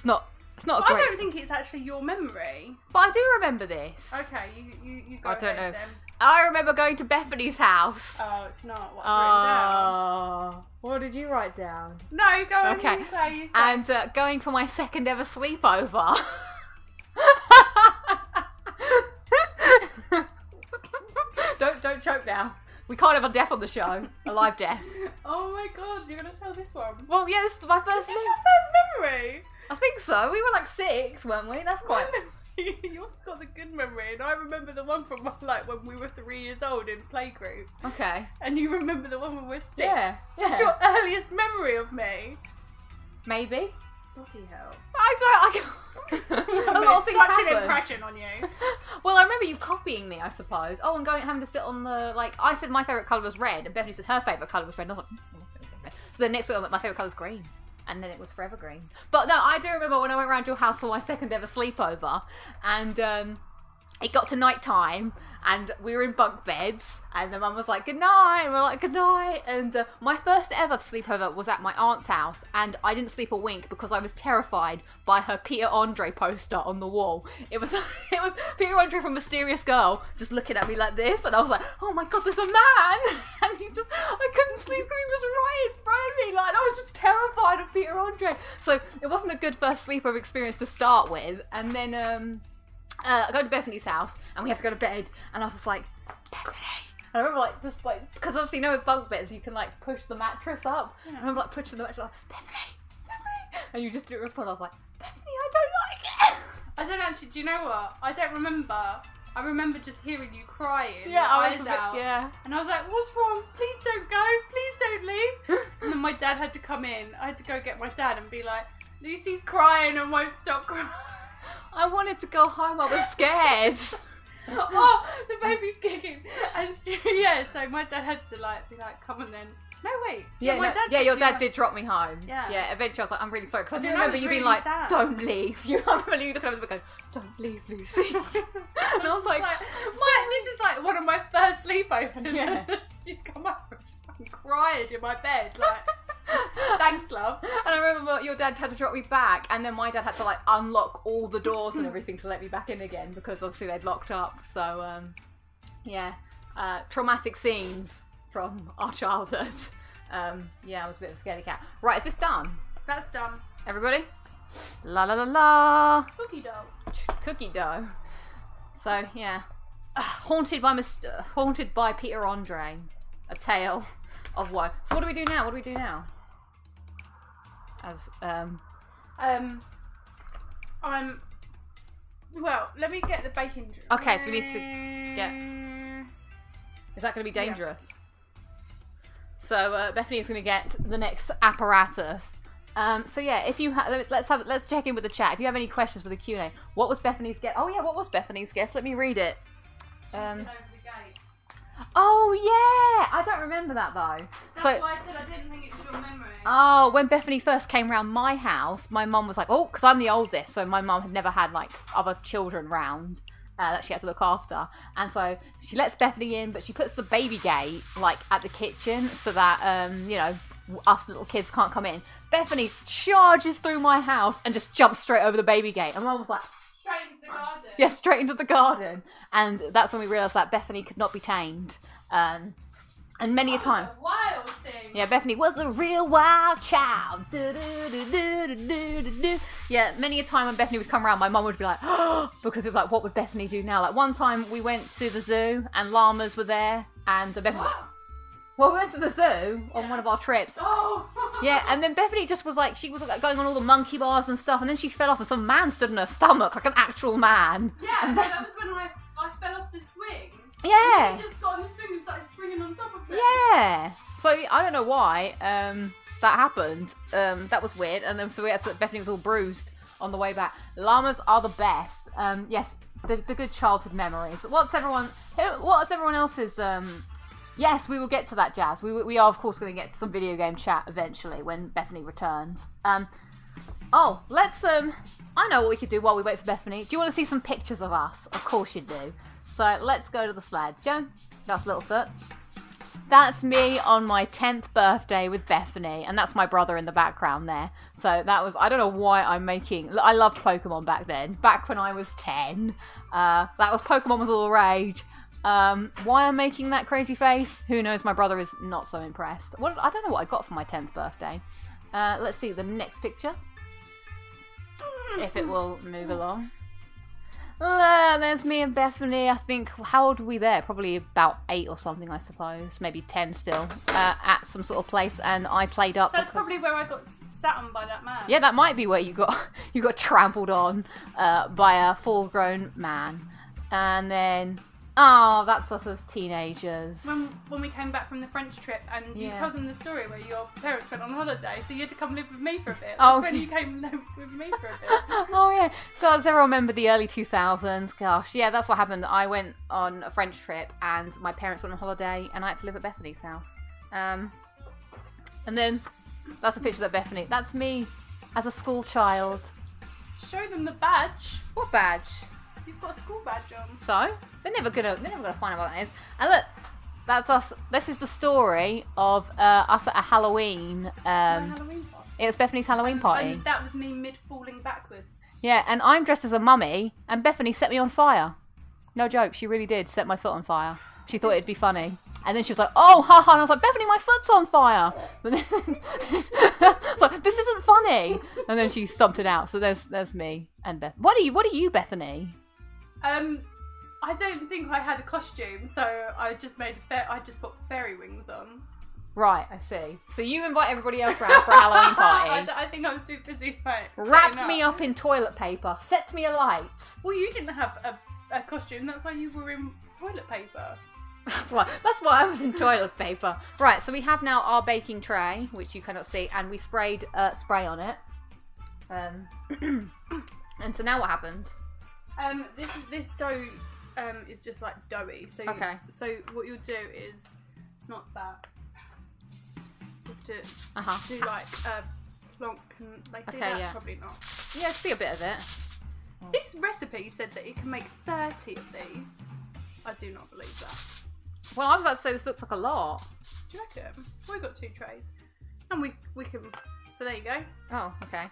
not. It's not. I don't think it's actually your memory. But I do remember this. Okay, you go. I don't know. Then. I remember going to Bethany's house. Oh, it's not what I've written down. What did you write down? No, go on. Okay. You say. And going for my second ever sleepover. Don't choke now. We can't have a death on the show. A live death. Oh my god, you're gonna tell this one. Well, yeah, this is my first. Is this your first memory? I think so. We were like 6, weren't we? That's quite. You've got the good memory, and I remember the one from like when we were 3 years old in playgroup. Okay. And you remember the one when we were 6. Yeah. What's your earliest memory of me? Maybe. Bloody hell. I can't. A lot of things such happen. an impression on you. Well, I remember you copying me, I suppose. Oh, and having to sit on the, like, I said my favourite colour was red, and Bethany said her favourite colour was red, and I was like, red. So then next week I went, my favourite colour was green. And then it was forever green. But no, I do remember when I went round your house for my second ever sleepover, and it got to night time, and we were in bunk beds, and the mum was like, good night, and we're like, good night, and my first ever sleepover was at my aunt's house, and I didn't sleep a wink because I was terrified by her Peter Andre poster on the wall. It was Peter Andre from Mysterious Girl just looking at me like this, and I was like, oh my god, there's a man, and I couldn't sleep because he was right in front of me, like, I was just terrified of Peter Andre. So it wasn't a good first sleepover experience to start with, and then I go to Bethany's house and we have to go to bed, and I was just like, Bethany. I remember because obviously you know with bunk beds you can like push the mattress up. Yeah. I remember like pushing the mattress up, Bethany, and you just do it report. I was like, Bethany, I don't like it. I don't actually. Do you know what? I don't remember. I remember just hearing you crying. Yeah, I was eyes a bit, out. yeah. And I was like, what's wrong? Please don't go. Please don't leave. And then my dad had to come in. I had to go get my dad and be like, Lucy's crying and won't stop crying. I wanted to go home. I was scared. Oh, the baby's kicking. And yeah, so my dad had to be like, come on then. No, wait. Your dad did drop me home. Yeah. Yeah, eventually I was like, I'm really sorry. Because I do then I remember was you being really like, sad. don't leave. I remember you looking over the book going, don't leave, Lucy. And I was like, this is like one of my first sleepovers. Yeah. She's come up and she's fucking cried in my bed. Like, thanks, love. And I remember your dad had to drop me back, and then my dad had to like unlock all the doors and everything to let me back in again because obviously they'd locked up. So traumatic scenes from our childhood. I was a bit of a scaredy cat. Right, is this done? That's done. Everybody? La la la la. Cookie dough. Cookie dough. So yeah, haunted by Peter Andre, a tale of woe. So what do we do now? Well, let me get the baking. Okay, so we need to get. Is that going to be dangerous? Yeah. So Bethany is going to get the next apparatus. So yeah, if you let's check in with the chat. If you have any questions for the Q&A, what was Bethany's guess? Oh yeah, what was Bethany's guess? Let me read it. Over the gate. Oh yeah, I don't remember that though. That's why I said I didn't think it was your memory. Oh, when Bethany first came round my house, my mum was like, oh, because I'm the oldest, so my mum had never had like other children round that she had to look after, and so she lets Bethany in, but she puts the baby gate like at the kitchen so that you know, us little kids can't come in. Bethany charges through my house and just jumps straight over the baby gate, and Mum was like, straight into the garden. Yeah, straight into the garden. And that's when we realised that Bethany could not be tamed. And many a time. A wild thing. Yeah, Bethany was a real wild child. Yeah, many a time when Bethany would come around, my mum would be like, oh, because of like, what would Bethany do now? Like one time we went to the zoo and llamas were there, and Bethany was like, well, we went to the zoo on one of our trips. Oh. Yeah, and then Bethany just was like, she was like going on all the monkey bars and stuff, and then she fell off and some man stood in her stomach, like an actual man. Yeah, that was when I fell off the swing. Yeah. And he just got on the swing and started swinging on top of it. Yeah. So I don't know why that happened. That was weird. And then so Bethany was all bruised on the way back. Llamas are the best. Yes, the good childhood memories. What's everyone else's? Yes, we will get to that, Jazz. We are, of course, going to get to some video game chat eventually when Bethany returns. Oh, let's, I know what we could do while we wait for Bethany. Do you want to see some pictures of us? Of course you do. So let's go to the slideshow. That's Littlefoot. That's me on my 10th birthday with Bethany, and that's my brother in the background there. So that was, I don't know why I loved Pokemon back then. Back when I was 10. That was Pokemon was all the rage. Why I'm making that crazy face? Who knows? My brother is not so impressed. I don't know what I got for my 10th birthday. Let's see the next picture. If it will move along. There's me and Bethany. I think, how old were we there? Probably about 8 or something, I suppose. Maybe 10 still. At some sort of place, and I played up. That's probably where I got sat on by that man. Yeah, that might be where you got trampled on by a full-grown man. And then, oh, that's us as teenagers. When we came back from the French trip, and you told them the story where your parents went on holiday, so you had to come live with me for a bit. That's when you came and lived with me for a bit. Oh yeah, God, does everyone remember the early 2000s? Gosh, yeah, that's what happened. I went on a French trip, and my parents went on holiday, and I had to live at Bethany's house. And then that's a picture of Bethany. That's me as a school child. Show them the badge. What badge? You've got a school badge on. So? They're never gonna find out what that is. And look, that's us. This is the story of us at a Halloween. Halloween party. It was Bethany's Halloween party. And that was me falling backwards. Yeah, and I'm dressed as a mummy, and Bethany set me on fire. No joke, she really did set my foot on fire. She thought it'd be funny. And then she was like, oh, haha. And I was like, Bethany, my foot's on fire. But then, I was like, this isn't funny. And then she stomped it out. So there's me and Beth. What are you, Bethany? I don't think I had a costume, so I just put fairy wings on. Right, I see. So you invite everybody else round for a Halloween party. I think I was too busy. Wrap me up in toilet paper. Set me alight. Well, you didn't have a costume. That's why you were in toilet paper. That's why I was in toilet paper. Right, so we have now our baking tray, which you cannot see, and we sprayed spray on it. And so now what happens? This dough is just like doughy. So okay. So what you'll do is not that. You have to do like a plonk and like see that? Yeah. Probably not. Yeah, see a bit of it. This recipe said that you can make 30 of these. I do not believe that. Well, I was about to say this looks like a lot. Do you reckon? We've got 2 trays. And we can... So there you go. Oh, okay.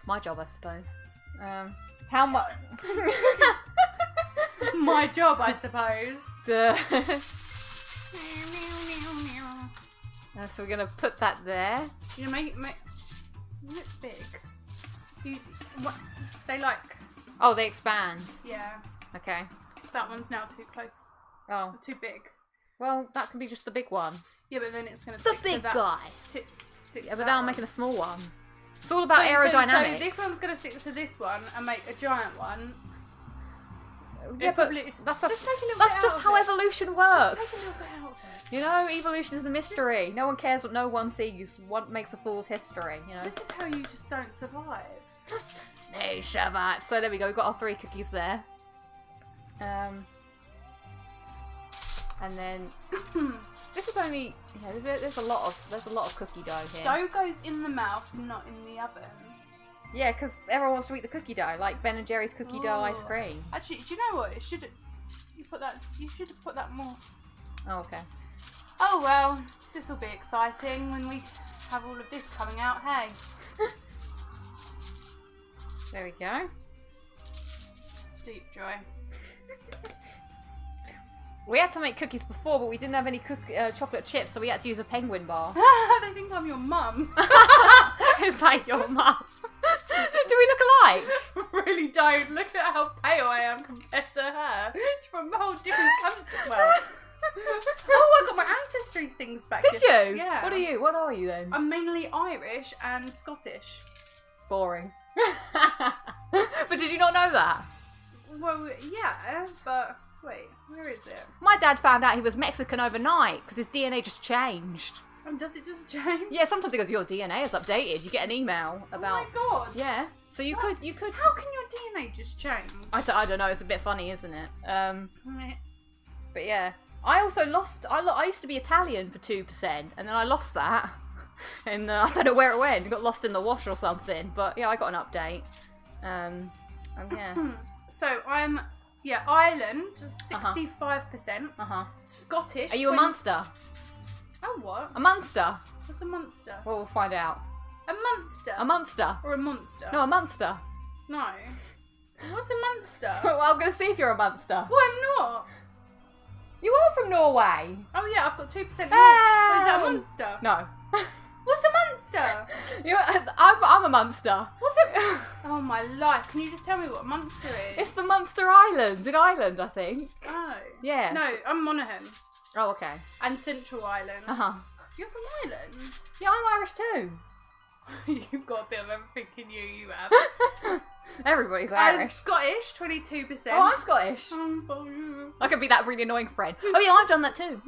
My job, I suppose. How much... My job, I suppose. So we're going to put that there. You know, make it big. They like... Oh, they expand. Yeah. Okay. So that one's now too close. Oh. Too big. Well, that can be just the big one. Yeah, but then it's going to stick to that. The big guy. Stick Yeah, but now I'm making a small one. It's all about aerodynamics. So this one's going to stick to this one and make a giant one. Yeah, but probably- that's Just take a little that's bit just out how of it. evolution Just works. take a little bit out of it. You know, evolution is a mystery. No one cares what no one sees. One makes a fool of history, you know. This is how you just don't survive. Hey, Shabbat. So there we go. We've got our 3 cookies there. And then this is only there's a lot of cookie dough here. Dough goes in the mouth, not in the oven. Yeah, because everyone wants to eat the cookie dough, like Ben and Jerry's cookie dough ice Ooh. cream. Actually, do you know what? You should have put that more. Oh, okay. Oh well, this will be exciting when we have all of this coming out. Hey. There we go. Deep joy. We had to make cookies before, but we didn't have any chocolate chips, so we had to use a penguin bar. They think I'm your mum. It's like your mum. Do we look alike? Really don't. Look at how pale I am compared to her. She's from a whole different country. Well, oh, I got my ancestry things back. Did you? Yeah. What are you? What are you then? I'm mainly Irish and Scottish. Boring. But did you not know that? Well, yeah, but wait, where is it? My dad found out he was Mexican overnight because his DNA just changed. Does it just change? Yeah, sometimes it goes, your DNA is updated. You get an email about. Oh my god. Yeah. So you could. How can your DNA just change? I don't know. It's a bit funny, isn't it? But yeah, I also lost. I used to be Italian for 2%, and then I lost that, and I don't know where it went. It got lost in the wash or something. But yeah, I got an update. And yeah. So I'm Ireland 65%. Scottish. Are you a monster? Oh what? A monster? What's a monster? Well, we'll find out. A monster. A monster? Or a monster? No, a monster. No. What's a monster? Well, I'm gonna see if you're a monster. Well, I'm not. You are from Norway. Oh yeah, I've got 2% more. Is Hey! that a monster? No. What's a monster? I'm a monster. What's it? Oh my life! Can you just tell me what a monster is? It's the Munster Islands in Ireland, I think. Oh. Yeah. No, I'm Monaghan Oh, okay. and Central Ireland. You're from Ireland. Yeah, I'm Irish too. You've got a bit of everything in you. You have. Everybody's Irish. Scottish, 22%. Oh, I'm Scottish. I'm I could be that really annoying friend. Oh yeah, I've done that too.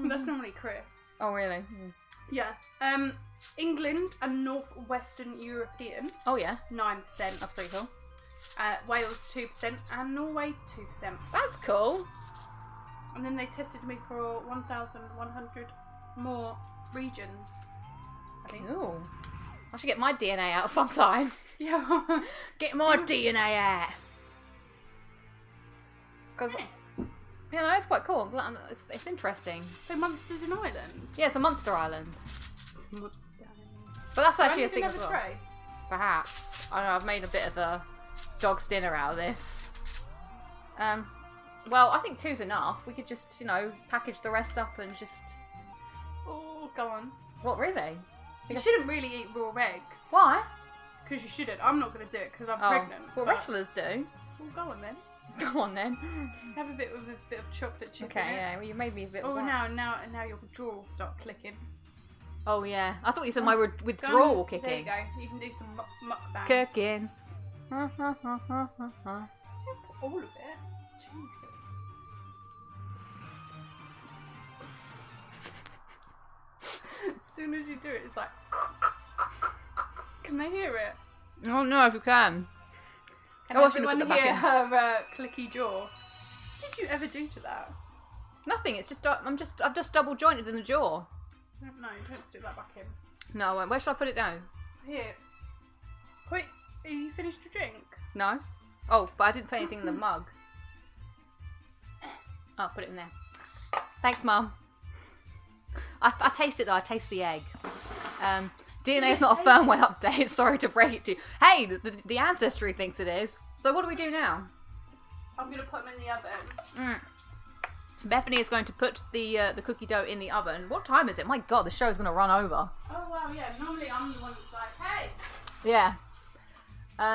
That's normally Chris. Oh really? Yeah. England and Northwestern European, Oh yeah, 9%. that's pretty cool. Wales 2% and Norway 2%. That's cool. And then they tested me for 1,100 more regions. I think. Cool. I should get my DNA out sometime. Yeah. Get my DNA out. Because, you know, it's quite cool. It's interesting. So Munster's in Ireland. Yeah, it's a Munster Island. It's a Munster. But that's actually Why a thing didn't as you well. have a tray? Perhaps. I don't know, I've made a bit of a dog's dinner out of this. Well, I think 2's enough. We could just, you know, package the rest up and just... Oh, go on. What, really? You shouldn't really eat raw eggs. Why? Because you shouldn't. I'm not going to do it because I'm Oh, pregnant. well, but- wrestlers do. Well, go on then. Go on then. Have a bit of chocolate chip Okay, in it. yeah, well, you made me a bit Oh, of that. now your jaw will start clicking. Oh, yeah. I thought you said my Go withdrawal on, There you kicking. go. You can do some mukbang. Cooking. All of it. Jesus. As soon as you do it, it's like. Can they hear it? Oh, no, if you can. Can Oh, I should look everyone at the hear back her clicky jaw? What did you ever do to that? Nothing, it's just, I've just double jointed in the jaw. I don't know. Don't stick that back in. No, I won't. Where should I put it down? Here. Wait, are you finished your drink? No? Oh, but I didn't put anything in the mug. I'll put it in there. Thanks, Mum. I taste it though, I taste the egg. DNA is not a firmware update, sorry to break it to you. Hey, the ancestry thinks it is. So what do we do now? I'm going to put them in the oven. Bethany is going to put the cookie dough in the oven. What time is it? My god, the show is going to run over. Oh, wow, yeah. Normally I'm the one that's like, hey. Yeah.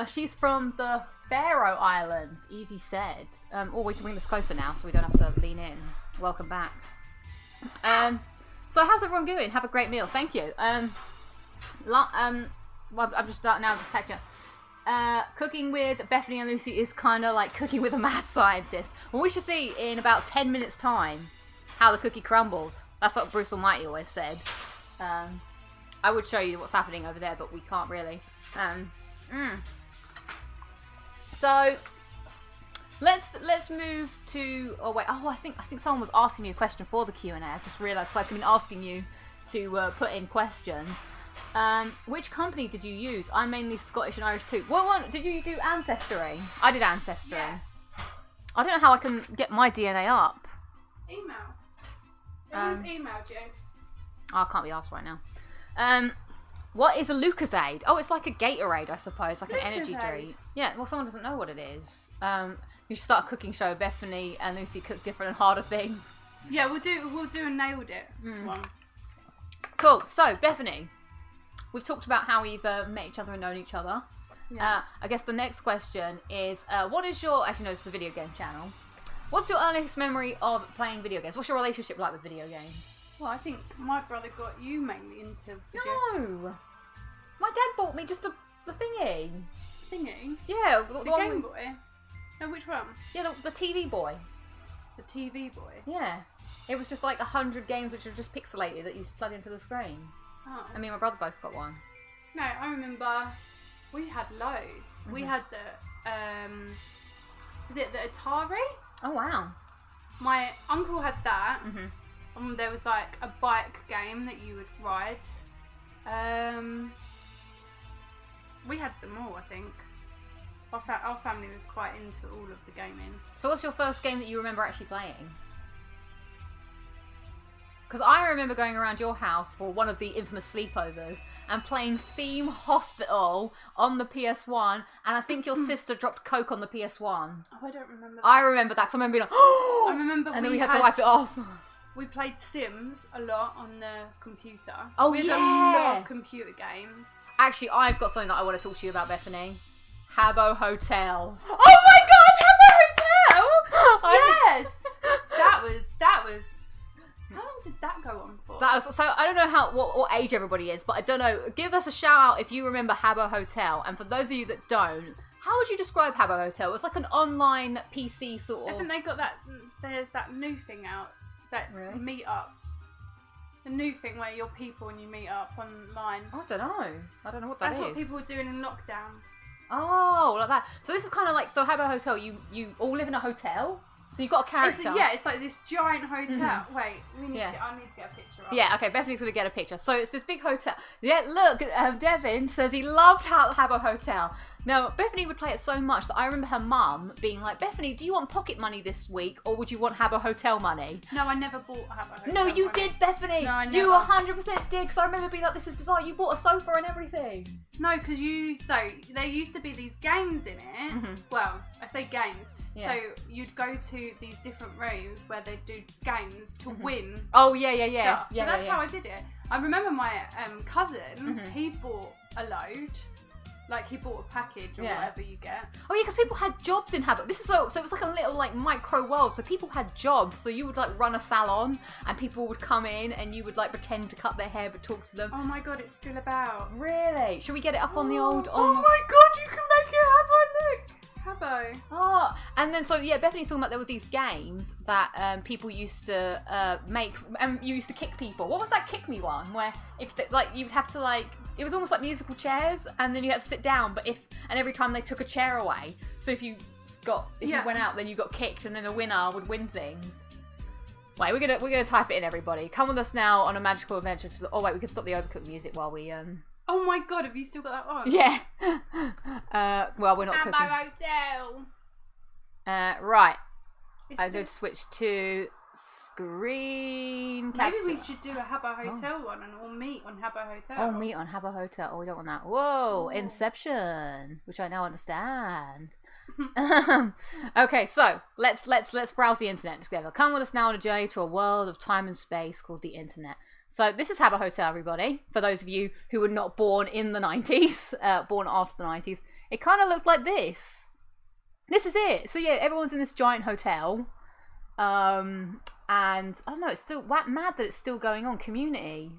She's from the Faroe Islands, easy said. Oh, we can bring this closer now so we don't have to lean in. Welcome back. So how's everyone doing? Have a great meal, thank you. Well, I'm just now just texting. Cooking with Bethany and Lucy is kind of like cooking with a mad scientist. Well, we should see in about 10 minutes time how the cookie crumbles. That's what Bruce Almighty always said. I would show you what's happening over there, but we can't really. So let's move to. Oh wait. Oh, I think someone was asking me a question for the Q&A. I just realised I've been asking you to put in questions. Which company did you use? I'm mainly Scottish and Irish too. What one did you do? Ancestry. I did Ancestry. Yeah. I don't know how I can get my DNA up. Email. Emailed you. Oh, I can't be asked right now. What is a Lucozade? Oh, it's like a Gatorade, I suppose, like an energy drink. Yeah, well, someone doesn't know what it is. You should start a cooking show. Bethany and Lucy cook different and harder things. Yeah, we'll do a nailed it one. Cool. So, Bethany, we've talked about how we've met each other and known each other. Yeah. I guess the next question is, what is your... Actually, no, this is a video game channel. What's your earliest memory of playing video games? What's your relationship like with video games? Well, I think my brother got you mainly into video. No! My dad bought me just the thingy. Thingy? Yeah. The one Game Boy? No, which one? Yeah, the TV boy. The TV Boy? Yeah. It was just like 100 games which are just pixelated that you just plug into the screen. Oh. I mean, my brother both got one. No, I remember we had loads. We had the, is it the Atari? Oh, wow. My uncle had that. There was like a bike game that you would ride. We had them all, I think. Our family was quite into all of the gaming. So what's your first game that you remember actually playing? Because I remember going around your house for one of the infamous sleepovers and playing Theme Hospital on the PS1, and I think your sister dropped Coke on the PS1. Oh, I don't remember that. I remember that, because I remember being like, oh! I remember and then we had to wipe it off. We played Sims a lot on the computer. Oh, we had yeah! a lot of computer games. Actually, I've got something that I want to talk to you about, Bethany. Habbo Hotel. Oh my god, Habbo Hotel! Yes! That was... How long did that go on for? That was, so I don't know what age everybody is, but I don't know. Give us a shout out if you remember Habbo Hotel. And for those of you that don't, how would you describe Habbo Hotel? It was like an online PC sort of... I think they got that... There's that new thing out. That really? Meetups. The new thing where you're people and you meet up online. I don't know. I don't know what that is. That's what people were doing in lockdown. Oh, like that. So this is kind of like... So Habbo Hotel, you all live in a hotel? So you've got a character. It's like this giant hotel. Wait, I need to get a picture of it. Yeah, okay, Bethany's going to get a picture. So it's this big hotel. Yeah, look, Devin says he loved Habbo Hotel. Now, Bethany would play it so much that I remember her mum being like, Bethany, do you want pocket money this week or would you want Habbo Hotel money? No, I never bought Habbo Hotel No, you money. did, Bethany. No, I never. You 100% did, because I remember being like, this is bizarre. You bought a sofa and everything. No, because there used to be these games in it. Well, I say games. Yeah. So you'd go to these different rooms where they do games to win. Oh, yeah. Stuff. Yeah, so that's how I did it. I remember my cousin, he bought a load. Like, he bought a package or whatever you get. Oh, yeah, because people had jobs in Habbo. This is so it was like a little, like, micro world. So people had jobs. So you would, like, run a salon and people would come in and you would, like, pretend to cut their hair but talk to them. Oh, my God, it's still about. Really? Should we get it up on the old... Oh, my God, you can make it Habbo, look. Habbo. Oh, and then so yeah, Bethany's talking about there were these games that people used to make, and you used to kick people. What was that kick me one where if you'd have to like, it was almost like musical chairs, and then you had to sit down. But every time they took a chair away, so if you went out, then you got kicked, and then the winner would win things. Wait, we're gonna type it in, everybody. Come with us now on a magical adventure to the. Oh wait, we can stop the overcooked music while we Oh my God, have you still got that on? Yeah. Well, we're not Habbo cooking. Hotel. Right. It's I still... did switch to screen Maybe capture. we should do a Habbo Hotel one and we'll meet on Habbo Hotel. Oh, meet on Habbo Hotel. Oh, we don't want that. Whoa, Inception, which I now understand. Okay, so let's browse the internet together. Come with us now on a journey to a world of time and space called the internet. So this is Habbo Hotel, everybody. For those of you who were not born in the 90s, born after the 90s, it kind of looks like this. This is it. So yeah, everyone's in this giant hotel. And I don't know, it's still mad that it's still going on. Community.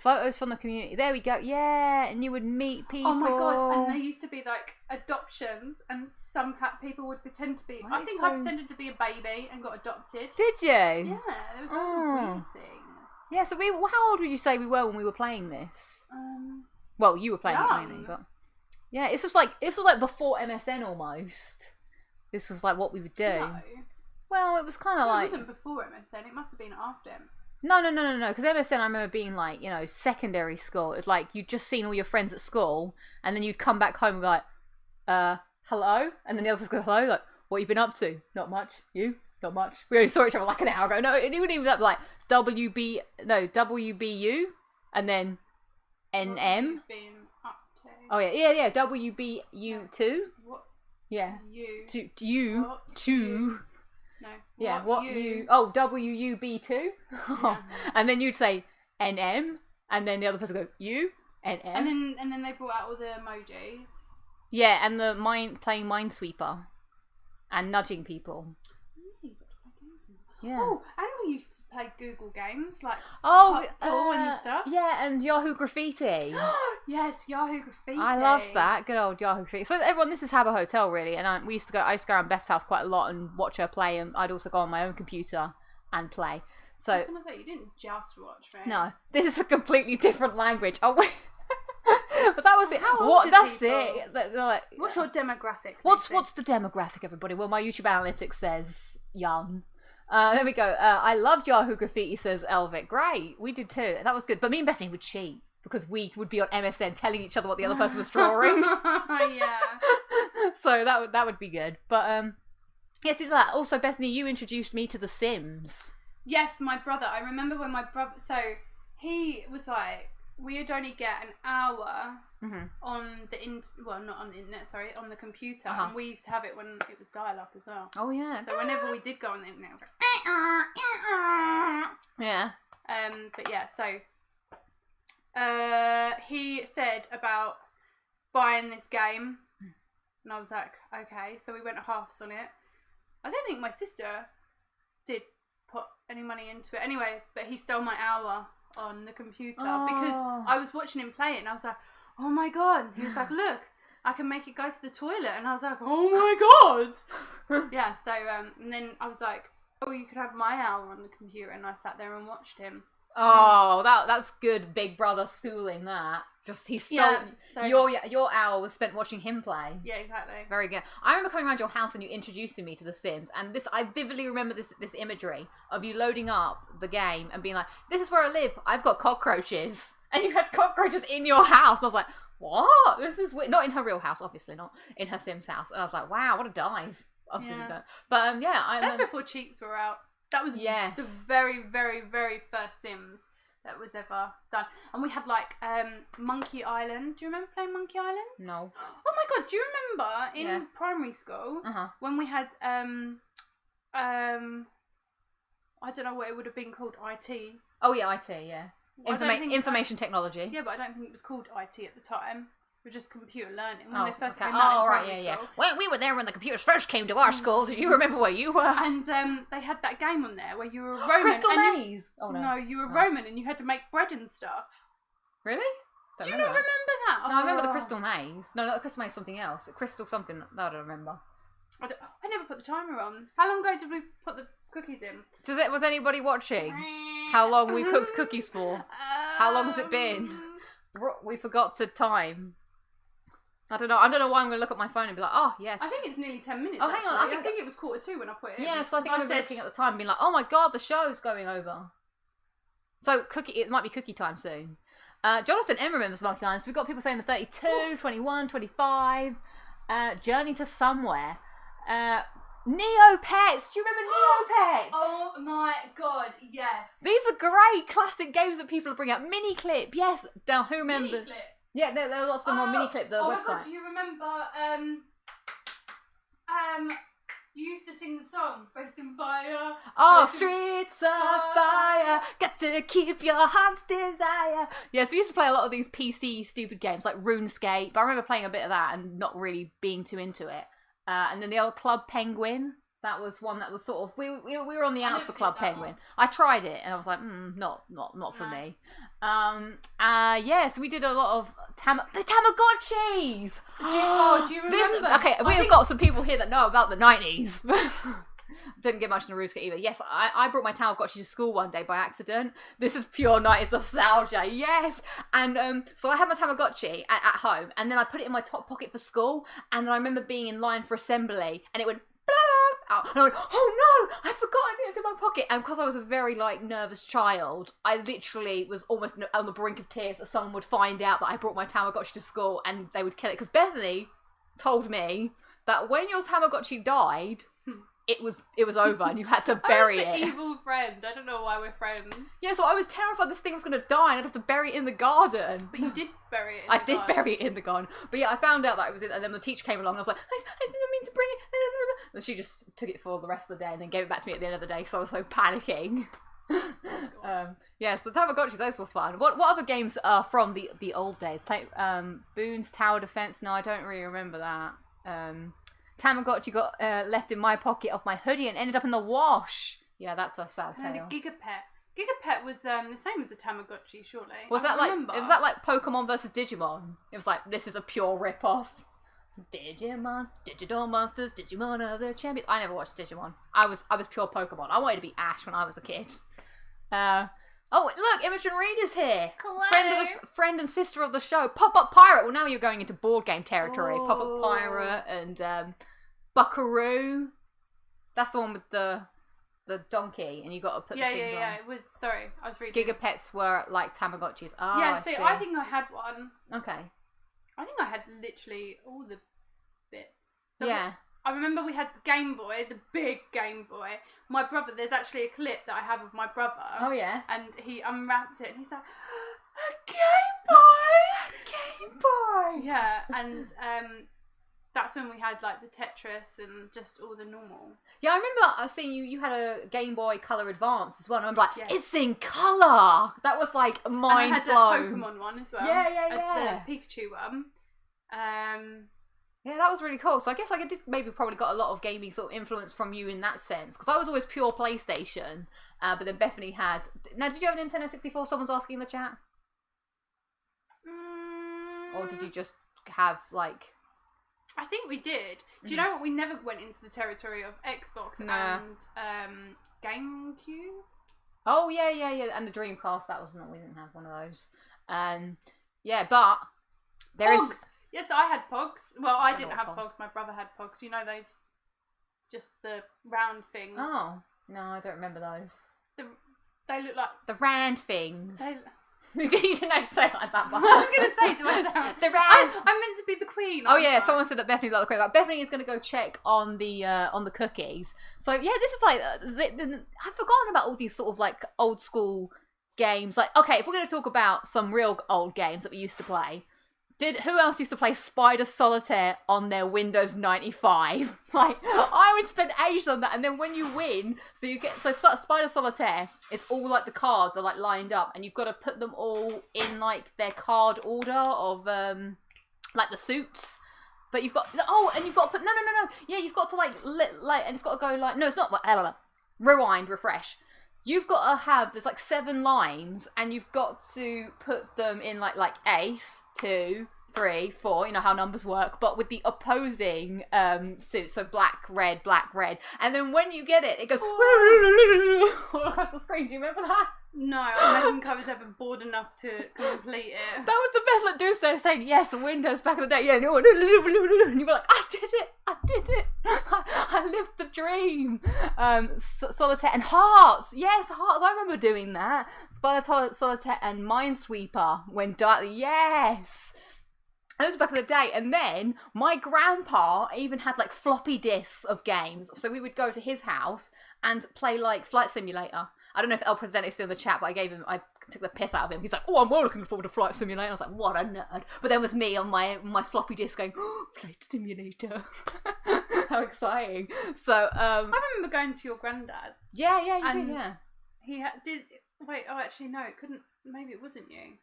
Photos from the community. There we go. Yeah, and you would meet people. Oh my god! And there used to be like adoptions, and some people would pretend to be. I think I pretended to be a baby and got adopted. Did you? Yeah, there was loads of weird things. Yeah. So how old would you say we were when we were playing this? Well, you were playing it mainly, but yeah, this was like before MSN almost. This was like what we would do. No. Well, it was kind of like. It wasn't before MSN. It must have been after. No. Because MSN, I remember being like, secondary school. It's like you'd just seen all your friends at school, and then you'd come back home and be like, hello? And then the other person goes, hello? Like, what you been up to? Not much. You? Not much. We only saw each other like an hour ago. No, it wouldn't even be like WBU, and then NM. Been up to? Oh, yeah, WBU2. What? Yeah. You. You. What? Two. No. Yeah, what you... Oh, WUB2? Yeah. And then you'd say NM, and then the other person would go, you, NM. And then they brought out all the emojis. Yeah, and the playing Minesweeper. And nudging people. Yeah. Oh, and we used to play Google games, like and stuff. Yeah, and Yahoo Graffiti. Yes, Yahoo Graffiti. I loved that. Good old Yahoo Graffiti. So everyone, this is Habbo Hotel, really. And I used to go around Beth's house quite a lot and watch her play. And I'd also go on my own computer and play. So I was going to say, you didn't just watch me. No, this is a completely different language. Oh, wait. But that was it. How old are That's people? it. They're like, What's your demographic? What's the demographic, everybody? Well, my YouTube analytics says young. There we go. I loved Yahoo Graffiti, says Elvic. Great, we did too. That was good. But me and Bethany would cheat because we would be on MSN telling each other what the other person was drawing. Yeah. So that would be good. But yes, we did that. Also, Bethany, you introduced me to The Sims. Yes, my brother. I remember when my brother. So he was like, we'd only get an hour on the not on the internet, sorry, on the computer, and we used to have it when it was dial-up as well. Oh yeah. So whenever we did go on the internet, we'd go, yeah. But yeah, so he said about buying this game, and I was like, okay. So we went halves on it. I don't think my sister did put any money into it anyway, but he stole my hour on the computer because I was watching him play it, and I was like, oh my god. He was like, look, I can make it go to the toilet, and I was like, oh my god. Yeah, so and then I was like, oh, you could have my hour on the computer, and I sat there and watched him. Oh, that's good big brother schooling, that. Just he stole your hour was spent watching him play. Yeah, exactly. Very good. I remember coming around your house and you introducing me to The Sims, and I vividly remember this imagery of you loading up the game and being like, this is where I live, I've got cockroaches. And you had cockroaches in your house. And I was like, what? This is weird. Not in her real house, obviously, not in her Sims house. And I was like, wow, what a dive. Obviously, yeah. But that's before cheats were out. That was the very, very, very first Sims that was ever done. And we had like Monkey Island. Do you remember playing Monkey Island? No. Oh my god, do you remember in primary school when we had I don't know what it would have been called, IT. Oh yeah, IT, yeah. Information technology. Yeah, but I don't think it was called IT at the time. It was just computer learning when they first came out in primary school. Yeah. Well, we were there when the computers first came to our school. Do you remember where you were? And they had that game on there where you were a Roman. Crystal Maze. No, you were Roman and you had to make bread and stuff. Really? Do you not remember that? No, I remember the Crystal Maze. No, not the Crystal Maze, something else. Crystal something. No, I don't remember. I never put the timer on. How long ago did we put the cookies in? Was anybody watching? How long we cooked cookies for? How long has it been? We forgot to time. I don't know why I'm going to look at my phone and be like, oh, yes. I think it's nearly 10 minutes. Oh, hang on. I think it was 1:45 when I put it in. Yeah, because I think I was looking at the time and being like, oh my god, the show's going over. So, it might be cookie time soon. Jonathan M remembers Monkey Island. So we've got people saying the 32, 21, 25. Journey to Somewhere. Neopets! Do you remember Neopets? Oh my god, yes. These are great classic games that people bring out. Miniclip, yes. Now, who remembers? Miniclip. Yeah, there are lots of more Miniclip, the website. Oh my god, do you remember, you used to sing the song, Racing Fire. Oh, streets of fire, got to keep your heart's desire. Yeah, so we used to play a lot of these PC stupid games, like RuneScape. I remember playing a bit of that and not really being too into it. And then the old Club Penguin. That was one that was sort of we were on the outs for never Club did that Penguin. one. I tried it and I was like, not for No. me. So we did a lot of the Tamagotchis. Do you remember? We've got some people here that know about the 90s. Didn't get much in the Ruska either. Yes, I brought my Tamagotchi to school one day by accident. This is pure 90s nostalgia. Yes. And so I had my Tamagotchi at home, and then I put it in my top pocket for school, and then I remember being in line for assembly, and it went out. And I went, oh no, I've forgotten it's in my pocket. And because I was a very nervous child, I literally was almost on the brink of tears that someone would find out that I brought my Tamagotchi to school and they would kill it. Because Bethany told me that when your Tamagotchi died, it was over and you had to bury it. I was the evil friend. I don't know why we're friends. Yeah, so I was terrified this thing was going to die and I'd have to bury it in the garden. But you did bury it in I the did garden. bury it in the garden. But yeah, I found out that it was in, and then the teacher came along and I was like, I didn't mean to bring it. And she just took it for the rest of the day and then gave it back to me at the end of the day because I was so panicking. So Tamagotchis, those were fun. What other games are from the old days? Boone's Tower Defense? No, I don't really remember that. Tamagotchi got left in my pocket of my hoodie and ended up in the wash. Yeah, that's a sad And tale. a Gigapet. Gigapet was the same as a Tamagotchi, surely. Was that like Pokemon versus Digimon? It was like, this is a pure rip-off. Digimon, Digital Monsters, Digimon are the champions. I never watched Digimon. I was pure Pokemon. I wanted to be Ash when I was a kid. Look, Imogen Reed is here. Hello. Friend and sister of the show. Pop-Up Pirate. Well, now you're going into board game territory. Oh. Pop-Up Pirate and Buckaroo. That's the one with the donkey, and you got to put the things on. Yeah. It was. Sorry, I was reading. Gigapets were like Tamagotchis. Oh, Yeah. I see. I think I had one. Okay. I think I had literally all the bits. So Yeah. I remember we had the Game Boy, the big Game Boy. My brother, there's actually a clip that I have of my brother. Oh yeah. And he unwraps it and he's like, a Game Boy! Game Boy. Yeah, and that's when we had like the Tetris and just all the normal. Yeah, I remember seeing you had a Game Boy Color Advance as well, and I'm like, Yes. it's in colour! That was like mind And I had blown. the Pokemon one as well. Yeah. The Pikachu one. Yeah, that was really cool. So I guess I did probably got a lot of gaming sort of influence from you in that sense. Because I was always pure PlayStation, but then Bethany had... Now, did you have a Nintendo 64? Someone's asking in the chat? Or did you just have, like... I think we did. Do you know what? We never went into the territory of Xbox and GameCube. Oh, yeah. And the Dreamcast, we didn't have one of those. Yeah, but... there Pogs. is... Yes, I had Pogs. Well, I don't didn't know have what Pog- Pogs. My brother had Pogs. You know those, just the round things. Oh, no, I don't remember those. They look like The rand things. they. You didn't know to say it like that. I was gonna say, do I sound? The rand. I'm meant to be the queen. Oh aren't yeah, I? someone said that Bethany liked the queen. Like, Bethany is going to go check on the cookies. So yeah, this is like I've forgotten about all these sort of like old school games. Like, okay, if we're going to talk about some real old games that we used to play, who else used to play Spider Solitaire on their Windows 95? Like, I would spend ages on that, and then when you win, so Spider Solitaire, it's all like the cards are like lined up, and you've got to put them all in like their card order of like the suits. But you've got to put no. Yeah, you've got to and it's got to go like no, it's not like rewind, refresh. You've got to have, there's like 7 lines, and you've got to put them in like ace, 2, 3, 4, you know how numbers work, but with the opposing suits, so black, red, and then when you get it, it goes all across the screen. Do you remember that? No, I don't think I was ever bored enough to complete it. That was the best, like, Doomsday saying, yes, Windows back in the day, yeah, no, and you were like, I did it, I lived the dream. Solitaire and Hearts, yes, Hearts, I remember doing that. Spider Solitaire and Minesweeper, yes. Those were back in the day, and then my grandpa even had like floppy disks of games, so we would go to his house and play like Flight Simulator. I don't know if El Presidente is still in the chat, but I took the piss out of him. He's like, oh, I'm well looking forward to Flight Simulator. I was like, what a nerd. But then was me on my floppy disk going, oh, Flight Simulator. How exciting. So, I remember going to your granddad. Yeah, you and did, yeah. He did. Wait, oh, actually, no, it couldn't. Maybe it wasn't you.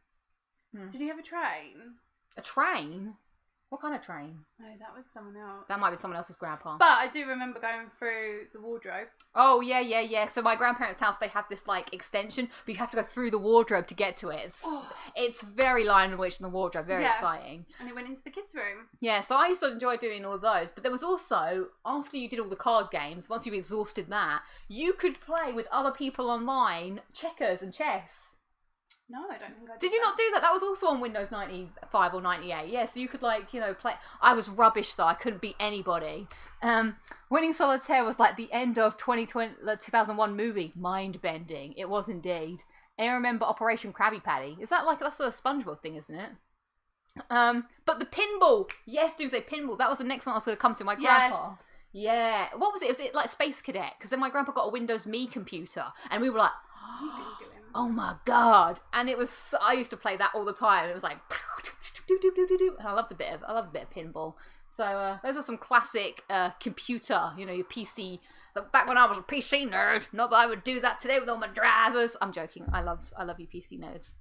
Did he have a train? A train? What kind of train? No, that was someone else. That might be someone else's grandpa. But I do remember going through the wardrobe. Oh, yeah. So my grandparents' house, they have this, like, extension, but you have to go through the wardrobe to get to it. It's very Lion and Witch in the wardrobe. Very exciting. And it went into the kids' room. Yeah, so I used to enjoy doing all those. But there was also, after you did all the card games, once you've exhausted that, you could play with other people online checkers and chess. No, I don't think I did. Did you not do that? That was also on Windows 95 or 98. Yeah, so you could, like, you know, play. I was rubbish, though. I couldn't beat anybody. Winning Solitaire was like the end of 2001 movie, mind-bending. It was indeed. And I remember Operation Krabby Patty. Is that like, that's a SpongeBob thing, isn't it? But the pinball. Yes, Doomsday Pinball. That was the next one I was going to come to. My grandpa. Yes. Yeah. What was it? Was it like Space Cadet? Because then my grandpa got a Windows Me computer. And we were like... Oh my god! And it was, I used to play that all the time. It was like, and I loved a bit of pinball. So those were some classic computer, you know, your PC. Back when I was a PC nerd, not that I would do that today with all my drivers. I'm joking. I love you PC nerds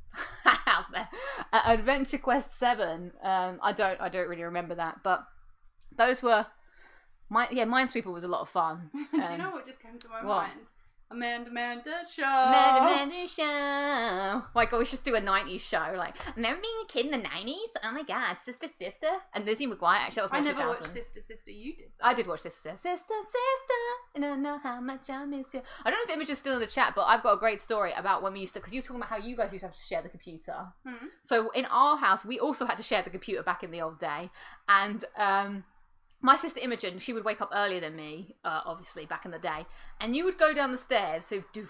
out there. Adventure Quest 7. I don't really remember that, but those were Minesweeper was a lot of fun. Do you know what just came to my mind? Amanda Show. Amanda Show. My God, we should do a 90s show. Like, remember being a kid in the 90s? Oh my God, Sister. And Lizzie McGuire. Actually, that was my I never 2000s. watched Sister. You did. I did watch Sister. I don't know how much I miss you. I don't know if Imogen's still in the chat, but I've got a great story about when we used to, because you were talking about how you guys used to have to share the computer. Mm-hmm. So in our house, we also had to share the computer back in the old day. And, my sister Imogen, she would wake up earlier than me, obviously, back in the day. And you would go down the stairs, so do,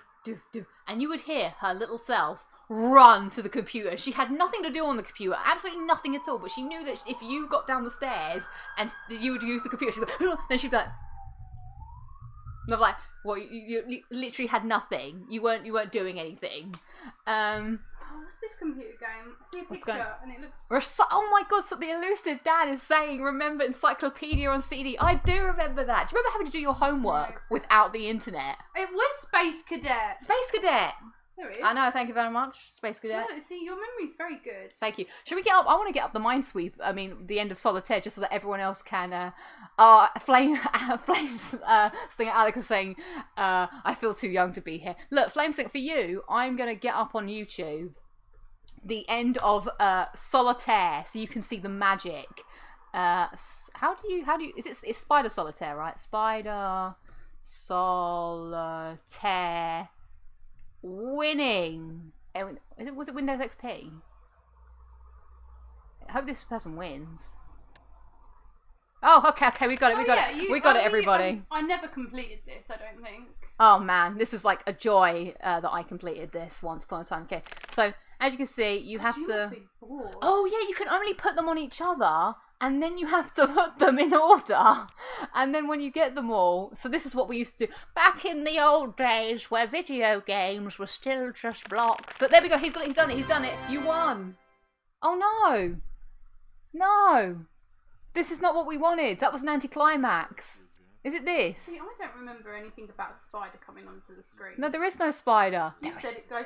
and you would hear her little self run to the computer. She had nothing to do on the computer, absolutely nothing at all, but she knew that if you got down the stairs and you would use the computer, she'd go, then she'd be like... And I'm like, well, you literally had nothing. You weren't doing anything. What's this computer game? I see a picture and it looks... Oh my God, so the elusive dad is saying, remember Encyclopedia on CD. I do remember that. Do you remember having to do your homework without the internet? It was Space Cadet. Space Cadet. There it is. I know, thank you very much. Space Cadet. Well, see, your memory's very good. Thank you. Should we get up? I want to get up the Minesweep, the end of Solitaire, just so that everyone else can... Flames Slinger Alec is saying, I feel too young to be here. Look, Flame Slinger, for you, I'm going to get up on YouTube the end of Solitaire, so you can see the magic. How do you it's Spider Solitaire, right? Spider Solitaire winning. Was it Windows XP? I hope this person wins. Oh, okay, we got it, we got it, everybody. I never completed this, I don't think. Oh man, this was like a joy that I completed this once upon a time. Okay, so as you can see, you have to... Oh yeah, you can only put them on each other, and then you have to put them in order. And then when you get them all... So this is what we used to do back in the old days where video games were still just blocks. So there we go, he's done it. You won. Oh no. No. This is not what we wanted. That was an anticlimax. Is it this? See, I don't remember anything about a spider coming onto the screen. No, there is no spider. You said it goes...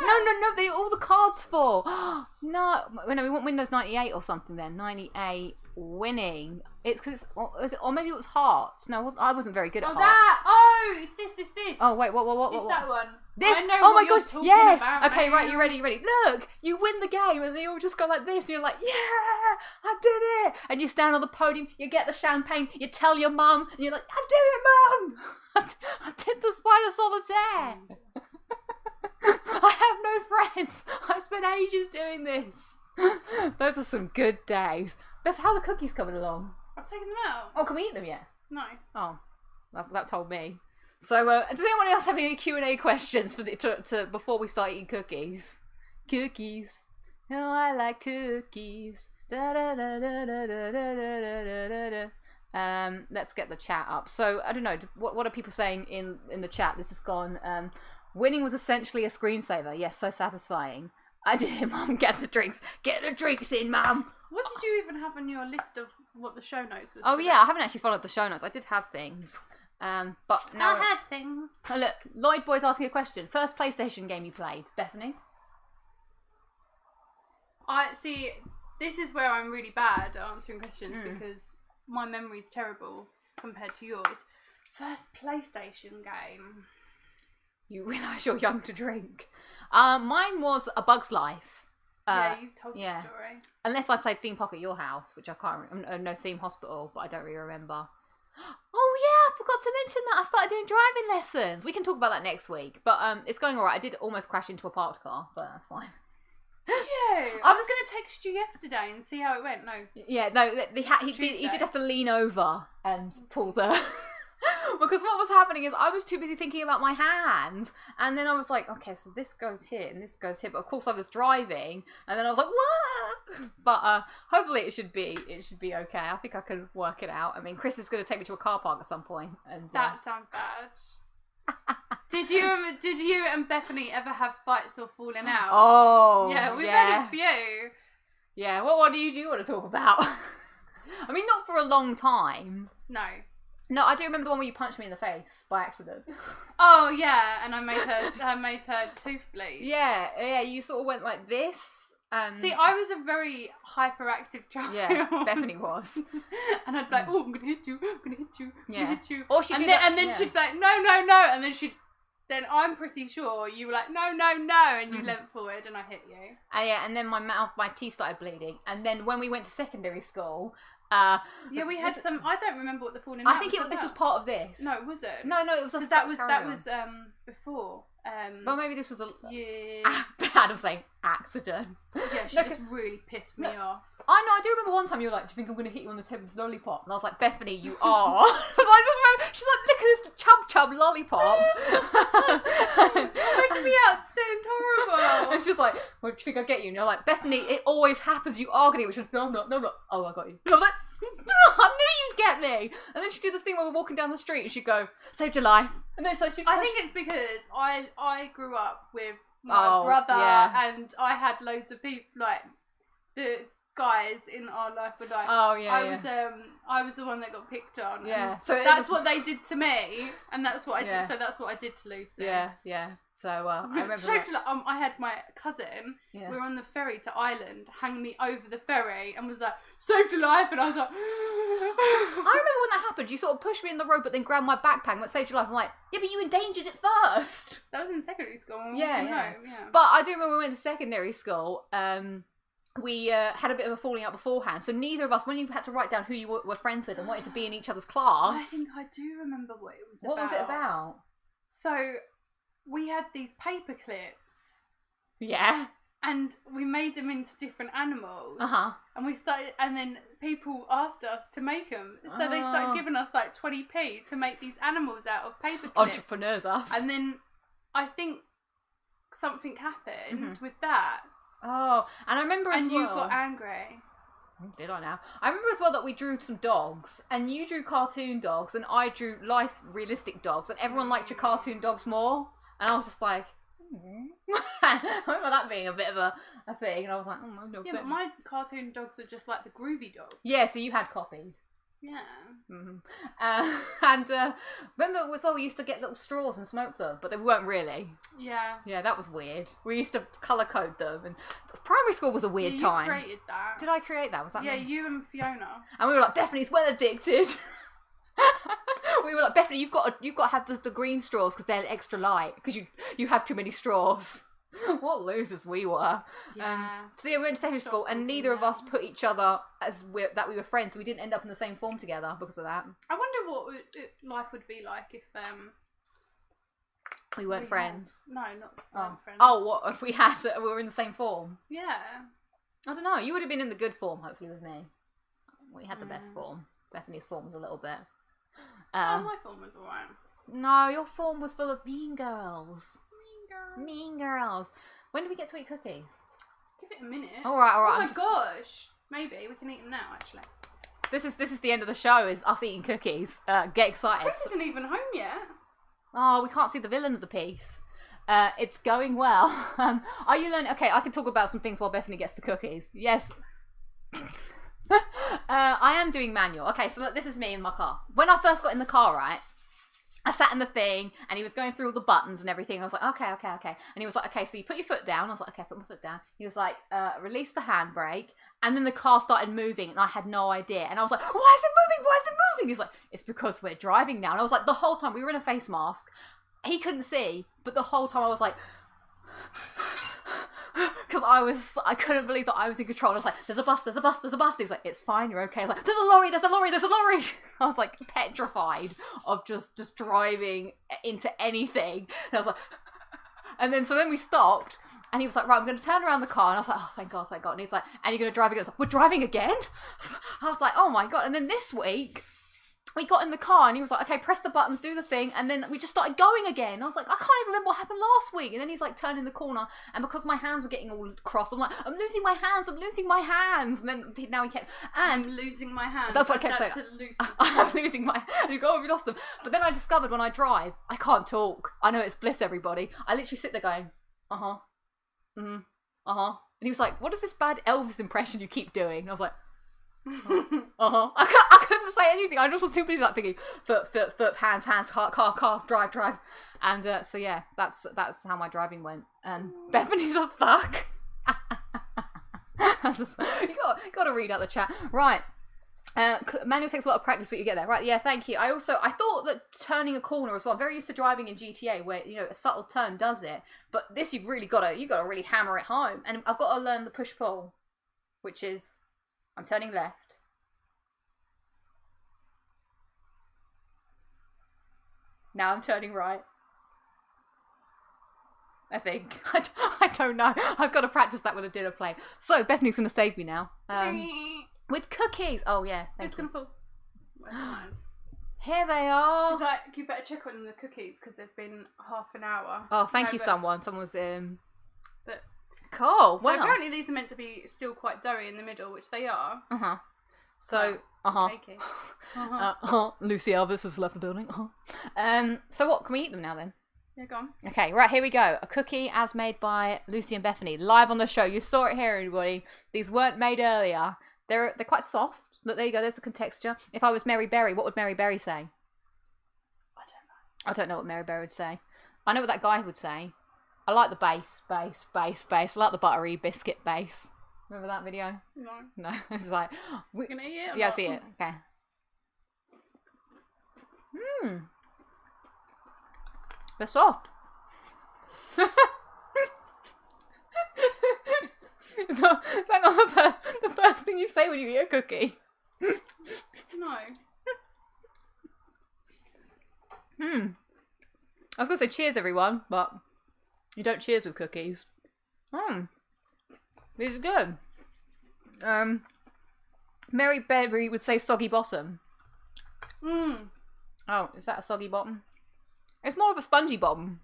No, all the cards fall. No, we want Windows 98 or something then. 98 winning. It's because or maybe it was hearts. No, I wasn't very good at hearts. It's this. Oh wait, what? It's that one. This. I know oh what my you're God! talking Yes. about, Okay, man. right. You ready? Look, you win the game, and they all just go like this, and you're like, yeah, I did it. And you stand on the podium, you get the champagne, you tell your mum, and you're like, I did it, mum. I did the Spider Solitaire. I have no friends. I spent ages doing this. Those are some good days. Beth, how are the cookies coming along? I've taken them out. Oh, can we eat them yet? No. Oh, that told me. So, does anyone else have any Q&A questions for before we start eating cookies? Cookies. Oh, I like cookies. Let's get the chat up. So, I don't know. What are people saying in the chat? This has gone. Winning was essentially a screensaver. Yes, so satisfying. I did it, Mum. Get the drinks. Get the drinks in, Mum. What did you even have on your list of what the show notes was? Oh, today? yeah. I haven't actually followed the show notes. I did have things. But now... I had things. Oh, look. Lloyd Boy's asking a question. First PlayStation game you played? Bethany? I see. This is where I'm really bad at answering questions because my memory's terrible compared to yours. First PlayStation game. You realise you're young to drink. Mine was A Bug's Life. Yeah, you've told the story. Unless I played Theme Park at your house, which I can't remember. No, Theme Hospital, but I don't really remember. Oh yeah, I forgot to mention that. I started doing driving lessons. We can talk about that next week. But it's going alright. I did almost crash into a parked car, but that's fine. Did you? I was going to text you yesterday and see how it went. No. Yeah, no, he did have to lean over and pull the... Because what was happening is I was too busy thinking about my hands, and then I was like, okay, so this goes here and this goes here, but of course I was driving, and then I was like, what? But hopefully it should be okay. I think I can work it out. I mean, Chris is going to take me to a car park at some point, and that sounds bad. Did you and Bethany ever have fights or falling out? Oh, yeah, we've had a few. Yeah, what do you want to talk about? I mean, not for a long time. No, I do remember the one where you punched me in the face by accident. Oh yeah, and I made her tooth bleed. Yeah, you sort of went like this. See, I was a very hyperactive child. Yeah, Bethany was. And I'd be like, oh, I'm gonna hit you, I'm gonna hit you, I'm gonna hit you. Or and then she'd be like, no, and then I'm pretty sure you were like, no, and you leant forward and I hit you. And then my teeth started bleeding. And then when we went to secondary school, we had some. I don't remember what the falling. I think this was part of this. No, it wasn't. No, it was because that was before. Well, maybe this was a I'm saying accident. Yeah, she just really pissed me off. I know. I do remember one time you were like, "Do you think I'm going to hit you on this head with this lollipop?" And I was like, "Bethany, you are." Because I just remember she's like, "Look at this chub lollipop." Making me out sound horrible. And she's like, "Well, do you think I get you?" And you're like, "Bethany, it always happens. You are getting me." She's like, "No, I'm not. Oh, I got you." And I was like, "I knew you'd get me." And then she'd do the thing where we're walking down the street and she'd go, "Saved your life." And then I think it's because I grew up with my brother and I had loads of people, like the guys in our life were like, I was the one that got picked on. Yeah. So that's what they did to me, and that's what I did. So that's what I did to Lucy. Yeah. So I remember. I had my cousin. Yeah. We were on the ferry to Ireland, hang me over the ferry, and was like, "Saved your life," and I was like. I remember when that happened. You sort of pushed me in the road, but then grabbed my backpack and went, "Saved your life." I'm like, "Yeah, but you endangered it first." That was in secondary school. Yeah. But I do remember when we went to secondary school. We had a bit of a falling out beforehand, so neither of us, when you had to write down who you were friends with and wanted to be in each other's class. I think I do remember what it was about. What was it about? So, we had these paper clips. Yeah. And we made them into different animals. And and then people asked us to make them. So they started giving us like 20p to make these animals out of paper clips. Entrepreneurs, us. And then I think something happened with that. Oh, and I remember as well. And you got angry. Did I now? I remember as well that we drew some dogs, and you drew cartoon dogs, and I drew realistic dogs, and everyone liked your cartoon dogs more. And I was just like, I remember that being a bit of a thing, and I was like, no. Yeah, but my cartoon dogs were just like the groovy dogs. Yeah, so you had copied. Yeah. And remember as well, we used to get little straws and smoke them, but they weren't really. Yeah. Yeah, that was weird. We used to colour code them, and primary school was a weird time. You created that. Did I create that? Was that me? You and Fiona. And we were like, Bethany's well addicted. We were like, Bethany, you've got to have the green straws because they're extra light because you have too many straws. What losers we were. Yeah. So we went to secondary school and neither of us put each other that we were friends, so we didn't end up in the same form together because of that. I wonder what life would be like if we weren't friends. No, not friends. Oh, what if we were in the same form? Yeah. I don't know. You would have been in the good form, hopefully, with me. We had the best form. Bethany's form was a little bit. My form was alright. No, your form was full of mean girls. Mean girls. When do we get to eat cookies? Give it a minute. All right. Oh my gosh. Maybe we can eat them now. Actually. This is the end of the show. Is us eating cookies. Get excited. Chris isn't even home yet. Oh, we can't see the villain of the piece. It's going well. Are you learning? Okay, I can talk about some things while Bethany gets the cookies. Yes. I am doing manual. Okay, so look, this is me in my car. When I first got in the car, right, I sat in the thing, and he was going through all the buttons and everything. I was like, okay. And he was like, okay, so you put your foot down. I was like, okay, put my foot down. He was like, release the handbrake. And then the car started moving, and I had no idea. And I was like, why is it moving? Why is it moving? He's like, it's because we're driving now. And I was like, the whole time, we were in a face mask. He couldn't see, but the whole time I was like... Because I couldn't believe that I was in control. I was like, there's a bus. He was like, it's fine, you're okay. I was like, there's a lorry. I was like petrified of just driving into anything. And I was like, and then so then we stopped, and he was like, right, I'm going to turn around the car. And I was like, oh, thank God. And he's like, and you're going to drive again? I was like, we're driving again? I was like, oh my God. And then this week, we got in the car and he was like, okay, press the buttons, do the thing. And then we just started going again. I was like, I can't even remember what happened last week. And then he's like turning the corner. And because my hands were getting all crossed, I'm like, I'm losing my hands. And then now he kept, and I'm losing my hands. That's what I kept saying. I'm losing my hands. And you go, oh, we lost them. But then I discovered when I drive, I can't talk. I know it's bliss, everybody. I literally sit there going, uh-huh. Mm-hmm. Uh-huh. And he was like, what is this bad Elvis impression you keep doing? And I was like, uh-huh. I couldn't say anything. I just was too busy like thinking foot, hands, car, drive. And so yeah, that's how my driving went. Bethany's a fuck. you got to read out the chat. Right. Manual takes a lot of practice, but you get there. Right, yeah, thank you. I thought that turning a corner as well, I'm very used to driving in GTA where, you know, a subtle turn does it. But this you've got to really hammer it home. And I've got to learn the push-pull, which is I'm turning left. Now I'm turning right. I think. I don't know. I've got to practice that with a dinner plate. So, Bethany's going to save me now. With cookies. Oh, yeah. It's going to fall. Here they are. Like, you better check on the cookies because they've been half an hour. Oh, thank you, someone. Someone's in. But cool. So apparently these are meant to be still quite doughy in the middle, which they are. Uh-huh. So, Lucy Elvis has left the building. So what, can we eat them now then? Yeah, go on. Okay, right, here we go. A cookie as made by Lucy and Bethany, live on the show. You saw it here, everybody. These weren't made earlier. They're quite soft. Look, there you go, there's the contexture. If I was Mary Berry, what would Mary Berry say? I don't know what Mary Berry would say. I know what that guy would say. I like the base. I like the buttery biscuit base. Remember that video? No. It's like... We're going to eat it? Yeah, I see it. Okay. They're soft. Is that not the first thing you say when you eat a cookie? No. I was going to say cheers, everyone, but you don't cheers with cookies. This is good. Mary Berry would say soggy bottom. Oh, is that a soggy bottom? It's more of a spongy bottom.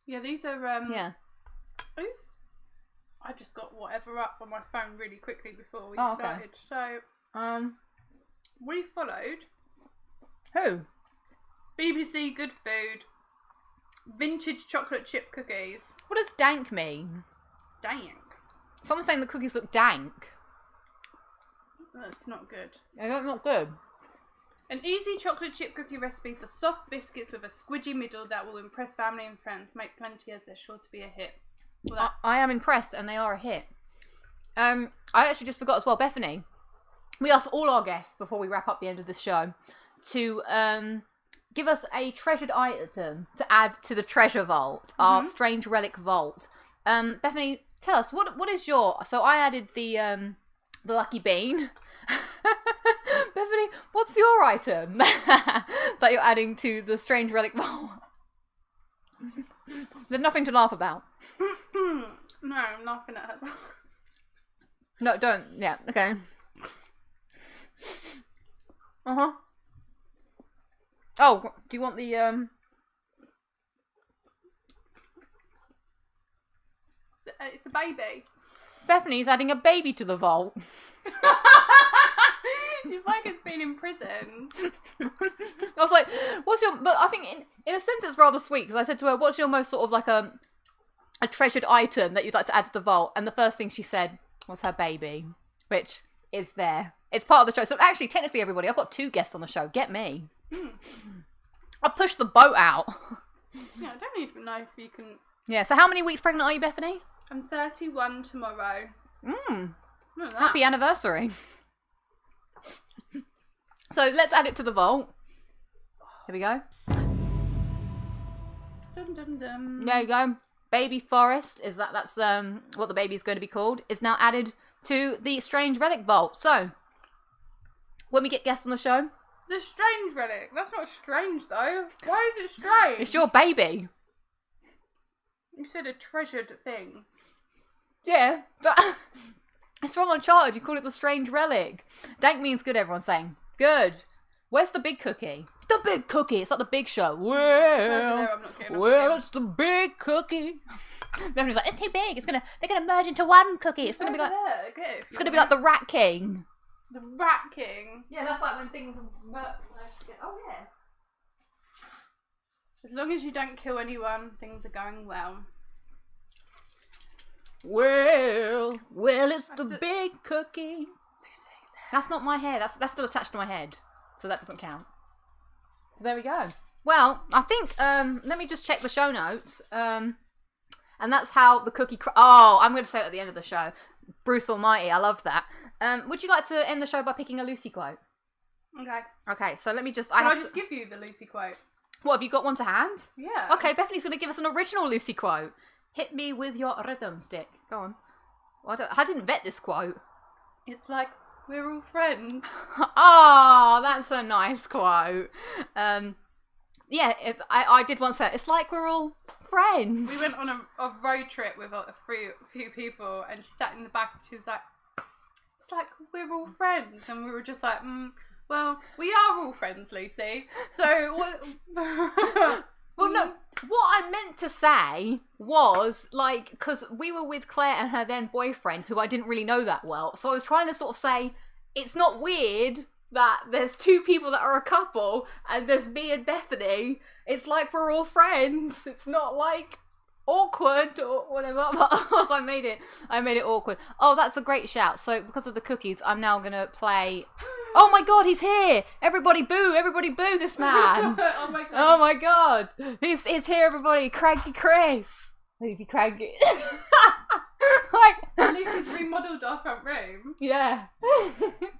Yeah, these are, yeah. I just got whatever up on my phone really quickly before we started. So, we followed... Who? BBC Good Food. Vintage chocolate chip cookies. What does dank mean? Dank? Someone's saying the cookies look dank. That's not good. They're not good. An easy chocolate chip cookie recipe for soft biscuits with a squidgy middle that will impress family and friends. Make plenty as they're sure to be a hit. Well, I am impressed, and they are a hit. I actually just forgot as well, Bethany. We asked all our guests before we wrap up the end of this show to give us a treasured item to add to the treasure vault, our strange relic vault. Bethany, tell us what is your? So I added the lucky bean. Bethany, what's your item that you're adding to the strange relic vault? There's nothing to laugh about. No, I'm laughing at her. No, don't. Yeah, okay. Oh, do you want the It's a baby. Bethany's adding a baby to the vault. It's like it's been imprisoned. I was like, what's your... But I think in a sense it's rather sweet, because I said to her, what's your most sort of like a treasured item that you'd like to add to the vault? And the first thing she said was her baby, which is there. It's part of the show. So actually, technically, everybody, I've got 2 guests on the show. Get me. I pushed the boat out. Yeah, I don't even know if you can... Yeah, so how many weeks pregnant are you, Bethany? I'm 31 tomorrow. Happy anniversary. So let's add it to the vault. Here we go. Dum, dum, dum. There you go. Baby Forest, that's what the baby is going to be called, is now added to the Strange Relic Vault. So, when we get guests on the show... The strange relic. That's not strange, though. Why is it strange? It's your baby. You said a treasured thing. Yeah, but it's from Uncharted. You call it the Strange Relic. Dank means good, everyone's saying. Good. Where's the big cookie? It's the big cookie. It's like the big show. Well, it's the big cookie. Everyone's like, it's too big. They're gonna merge into one cookie. It's gonna be like, it's gonna be like the Rat King. The Rat King. Yeah, that's like when things work. Oh yeah. As long as you don't kill anyone, things are going well. Well, it's the big cookie. That's not my hair. That's still attached to my head, so that doesn't count. So there we go. Well, I think let me just check the show notes. And that's how the cookie. I'm going to say it at the end of the show. Bruce Almighty, I loved that. Would you like to end the show by picking a Lucy quote? Okay. Okay, so let me just... Can I just give you the Lucy quote? What, have you got one to hand? Yeah. Okay, Bethany's going to give us an original Lucy quote. Hit me with your rhythm stick. Go on. Well, I didn't vet this quote. It's like, we're all friends. Oh, that's a nice quote. Yeah, I did once say, it's like we're all friends. We went on a road trip with a few people, and she sat in the back and she was like, it's like we're all friends. And we were just like, well, we are all friends, Lucy. So, what... Well, no, what I meant to say was, like, because we were with Claire and her then boyfriend, who I didn't really know that well. So I was trying to sort of say, it's not weird that there's two people that are a couple and there's me and Bethany. It's like we're all friends. It's not like awkward or whatever. But also I made it awkward. Oh, that's a great shout. So because of the cookies, I'm now gonna play. Oh my god, he's here! Everybody boo this man! Oh my god. Oh my god. He's here, everybody. Cranky Chris. Maybe cranky. Like, Lucy's remodelled our front room. Yeah.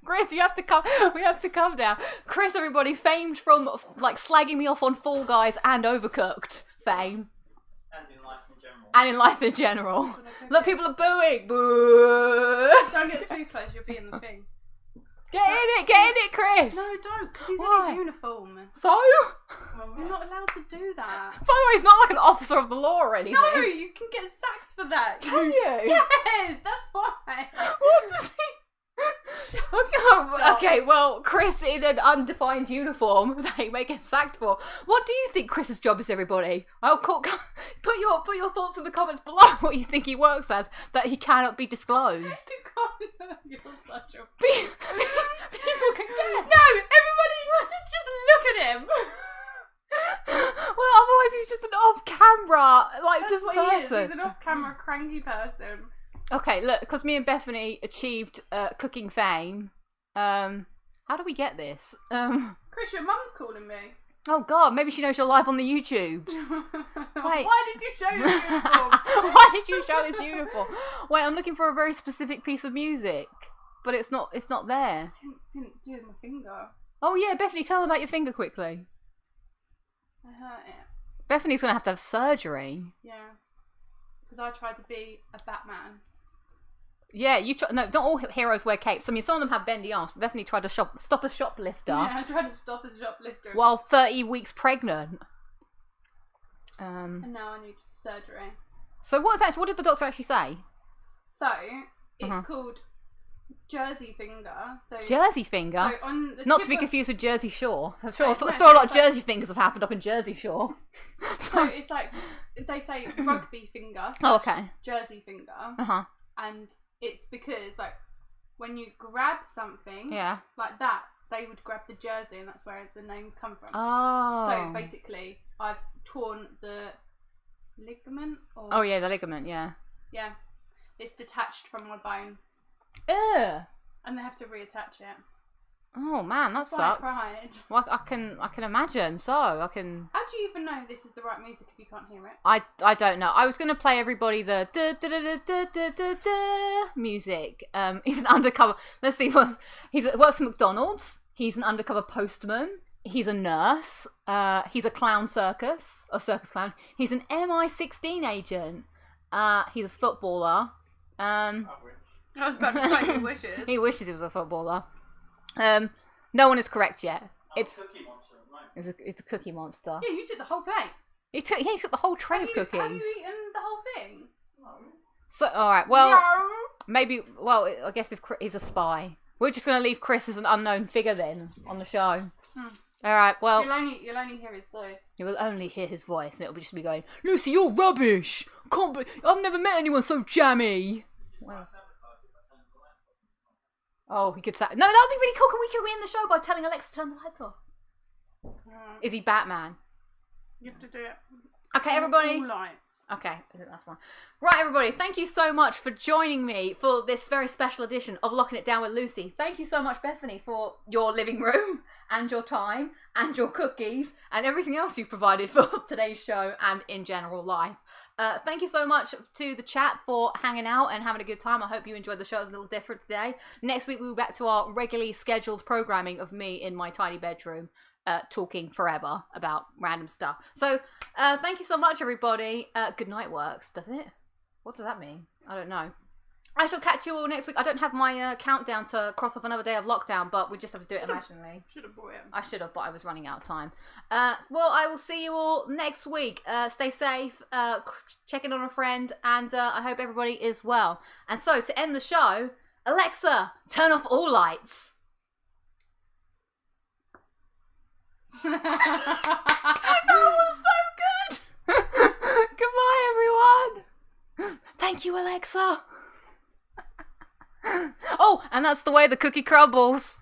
Chris, you have to come. We have to come now. Chris, everybody, famed from like slagging me off on Fall Guys and Overcooked fame. And in life in general. And in life in general. Look, people are booing. Boo. Don't get too close, you'll be in the thing. Get in it, Chris. No, don't, because he's Why? in his uniform. So? You're not allowed to do that. By the way, he's not like an officer of the law or anything. No, you can get sacked for that. Can you? Yes, that's why. What does he... Okay, well, Chris in an undefined uniform that he may get sacked for. What do you think Chris's job is, everybody? Put your thoughts in the comments below what you think he works as, that he cannot be disclosed. You're such a... People can get... No, everybody, let's just look at him. Well, otherwise he's just an off-camera, like, That's just what person. he is. He's an off-camera cranky person. Okay, look, because me and Bethany achieved cooking fame. How do we get this? Chris, your mum's calling me. Oh God, maybe she knows you're live on the YouTubes. Wait. Why did you show your uniform? Why did you show this uniform? Wait, I'm looking for a very specific piece of music, but it's not there. Didn't do my finger. Oh yeah, Bethany, tell them about your finger quickly. I hurt it. Bethany's gonna have to have surgery. Yeah, because I tried to be a Batman. Yeah, no, not all heroes wear capes. I mean, some of them have bendy arms, but Bethany tried to stop a shoplifter. Yeah, I tried to stop a shoplifter. While 30 weeks pregnant. And now I need surgery. So what did the doctor actually say? So, it's called Jersey finger. So Jersey finger? So on the Not to be confused with Jersey Shore. I'm sure, No, a lot of Jersey fingers have happened up in Jersey Shore. So it's like, they say rugby finger. Oh, okay. Jersey finger. Uh-huh. And it's because, like, when you grab something like that, they would grab the jersey, and that's where the names come from. Oh. So basically, I've torn the ligament. Oh yeah, the ligament. Yeah. Yeah, it's detached from my bone. Ugh. And they have to reattach it. Oh man, that That's why I sucks. cried. Well, I can imagine. So I can. How do you even know this is the right music if you can't hear it? I don't know. I was gonna play everybody the da da da da da da da music. He's an undercover. Let's see. He works at McDonald's. He's an undercover postman. He's a nurse. He's a clown circus clown. He's an MI16 agent. He's a footballer. I was about to say he wishes. He wishes he was a footballer. No one is correct yet. It's Cookie Monster at the moment. it's a cookie monster. Yeah, you took the whole plate. He took the whole tray Have of you cookies. eaten the whole thing? No. So all right, well No. maybe. Well, I guess if he's a spy, we're just gonna leave Chris as an unknown figure then on the show. All right, well You'll only hear his voice. you will only hear his voice, and it'll just be going, Lucy, you're rubbish. I've never met anyone so jammy. Well, oh, he could say no. That would be really cool. Can we end the show by telling Alexa to turn the lights off? Is he Batman? You have to do it. Okay, everybody. All lights. Okay, I think that's one. Right, everybody, thank you so much for joining me for this very special edition of Locking It Down with Lucy. Thank you so much, Bethany, for your living room and your time and your cookies and everything else you've provided for today's show and in general life. Thank you so much to the chat for hanging out and having a good time. I hope you enjoyed the show. It was a little different today. Next week, we'll be back to our regularly scheduled programming of me in my tiny bedroom. Talking forever about random stuff. So, thank you so much, everybody. Good night works, does it? What does that mean? I don't know. I shall catch you all next week. I don't have my countdown to cross off another day of lockdown, but we just have to do it imaginally. Should have brought it. I should have, but I was running out of time. Well, I will see you all next week. Stay safe, check in on a friend, and I hope everybody is well. And so, to end the show, Alexa, turn off all lights. That was so good. Goodbye, everyone. Thank you, Alexa. Oh, and that's the way the cookie crumbles.